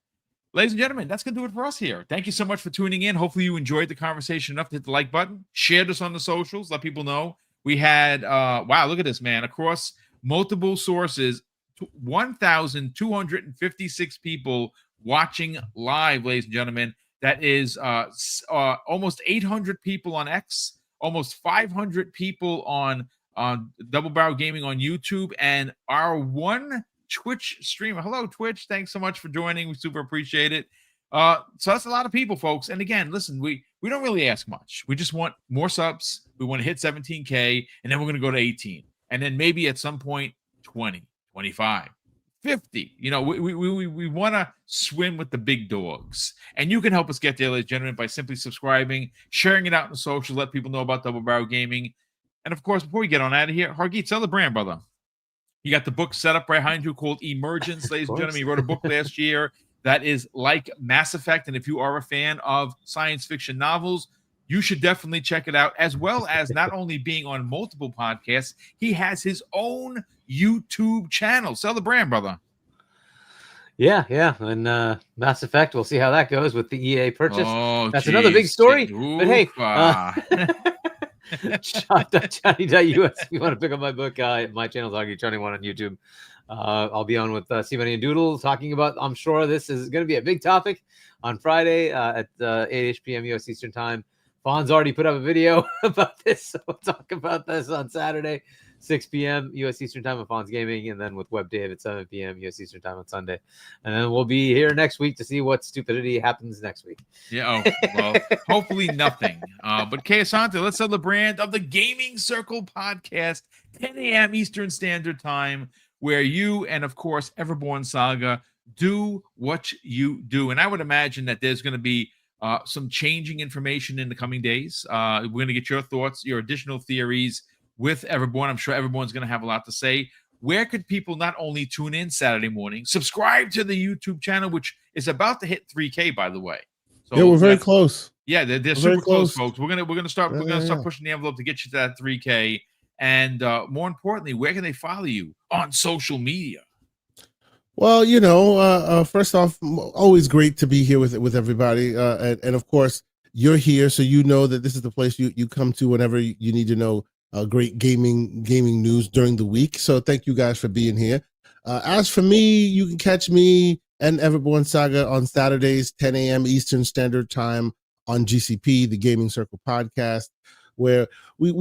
Speaker 1: ladies and gentlemen, that's going to do it for us here. Thank you so much for tuning in. Hopefully you enjoyed the conversation enough to hit the like button. Share this on the socials. Let people know. We had, wow, look at this, man. Across multiple sources, 1,256 people watching live, ladies and gentlemen. That is almost 800 people on X. Almost 500 people on Double Barrel Gaming on YouTube, and our one Twitch streamer. Hello, Twitch. Thanks so much for joining. We super appreciate it. So that's a lot of people, folks. And again, listen, we don't really ask much. We just want more subs. We want to hit 17K, and then we're going to go to 18. And then maybe at some point, 20, 25. 50. We want to swim with the big dogs. And you can help us get there, ladies and gentlemen, by simply subscribing, sharing it out in the social, let people know about Double Barrel Gaming. And of course, before we get on out of here, Hargeet, tell the brand, brother. You got the book set up right behind you called Emergence, ladies and gentlemen. You wrote a book last year that is like Mass Effect. And if you are a fan of science fiction novels, you should definitely check it out, as well as not only being on multiple podcasts, he has his own YouTube channel. Sell the brand, brother.
Speaker 2: Yeah. And Mass Effect, we'll see how that goes with the EA purchase.
Speaker 1: Oh,
Speaker 2: that's another big story. But hey, Shop.johnny.us if you want to pick up my book. My channel's Johnny1 on YouTube. I'll be on with Steve and Doodle talking about, I'm sure this is going to be a big topic on Friday at 8 p.m. U.S. Eastern Time. Fawn's already put up a video about this, so we'll talk about this on Saturday, 6 p.m. U.S. Eastern Time with Fawn's Gaming, and then with Web Dave at 7 p.m. U.S. Eastern Time on Sunday. And then we'll be here next week to see what stupidity happens next week.
Speaker 1: Yeah, well, hopefully nothing. But Kay Asante, let's sell the brand of the Gaming Circle podcast, 10 a.m. Eastern Standard Time, where you and, of course, Everborn Saga do what you do. And I would imagine that there's going to be some changing information in the coming days. We're going to get your thoughts, your additional theories with Everborn. I'm sure Everborn's going to have a lot to say. Where could people not only tune in Saturday morning, subscribe to the YouTube channel, which is about to hit 3K, by the way. So
Speaker 3: yeah, we're very close.
Speaker 1: Yeah, they're super close, folks. We're gonna start pushing the envelope to get you to that 3K. And more importantly, where can they follow you on social media?
Speaker 3: Well, first off, always great to be here with everybody, and of course, you're here, so you know that this is the place you come to whenever you need to know great gaming news during the week. So thank you guys for being here. As for me, you can catch me and Everborn Saga on Saturdays, 10 a.m. Eastern Standard Time on GCP, the Gaming Circle podcast, where we'll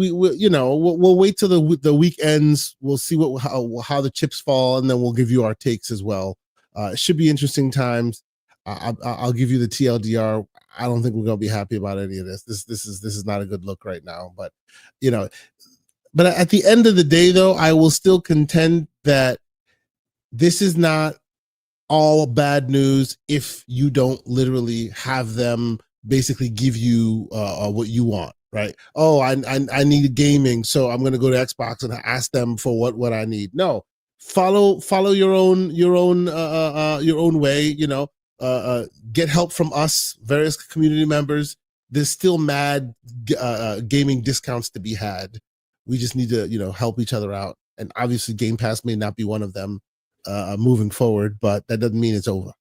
Speaker 3: wait till the week ends. We'll see how the chips fall, and then we'll give you our takes as well. It should be interesting times. I'll give you the TLDR. I don't think we're gonna be happy about any of this. This is not a good look right now. But but at the end of the day, though, I will still contend that this is not all bad news if you don't literally have them basically give you what you want. Right? Oh, I need gaming, so I'm gonna go to Xbox and ask them for what I need. No, follow your own way. Get help from us, various community members. There's still mad gaming discounts to be had. We just need to help each other out. And obviously, Game Pass may not be one of them moving forward, but that doesn't mean it's over.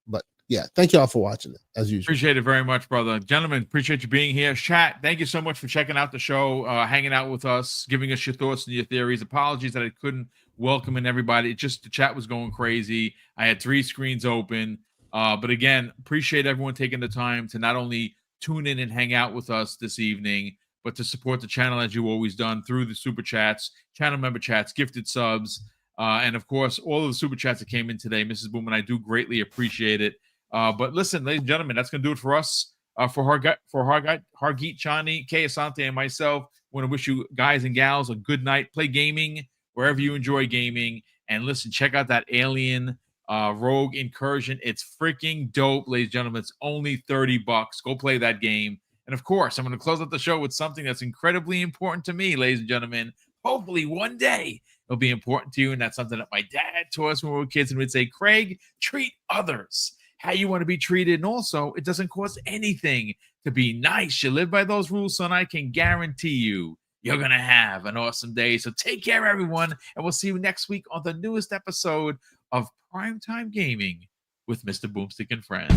Speaker 3: But yeah, thank you all for watching it, as usual.
Speaker 1: Appreciate it very much, brother. Gentlemen, appreciate you being here. Chat, thank you so much for checking out the show, hanging out with us, giving us your thoughts and your theories. Apologies that I couldn't welcome in everybody. It just, the chat was going crazy. I had 3 screens open. But again, appreciate everyone taking the time to not only tune in and hang out with us this evening, but to support the channel as you always done through the super chats, channel member chats, gifted subs, and of course, all of the super chats that came in today. Mrs. Boom and I do greatly appreciate it. But listen, ladies and gentlemen, that's going to do it for us. For Hargeet, Johnny, Kay Asante, and myself, I want to wish you guys and gals a good night. Play gaming wherever you enjoy gaming. And listen, check out that Alien Rogue Incursion. It's freaking dope, ladies and gentlemen. It's only $30. Go play that game. And of course, I'm going to close out the show with something that's incredibly important to me, ladies and gentlemen. Hopefully one day it'll be important to you. And that's something that my dad taught us when we were kids, and we'd say, Craig, treat others how you want to be treated. And also, it doesn't cost anything to be nice. You live by those rules, son. I can guarantee you're going to have an awesome day. So take care, everyone. And we'll see you next week on the newest episode of Primetime Gaming with Mr. BoomStick and Friends.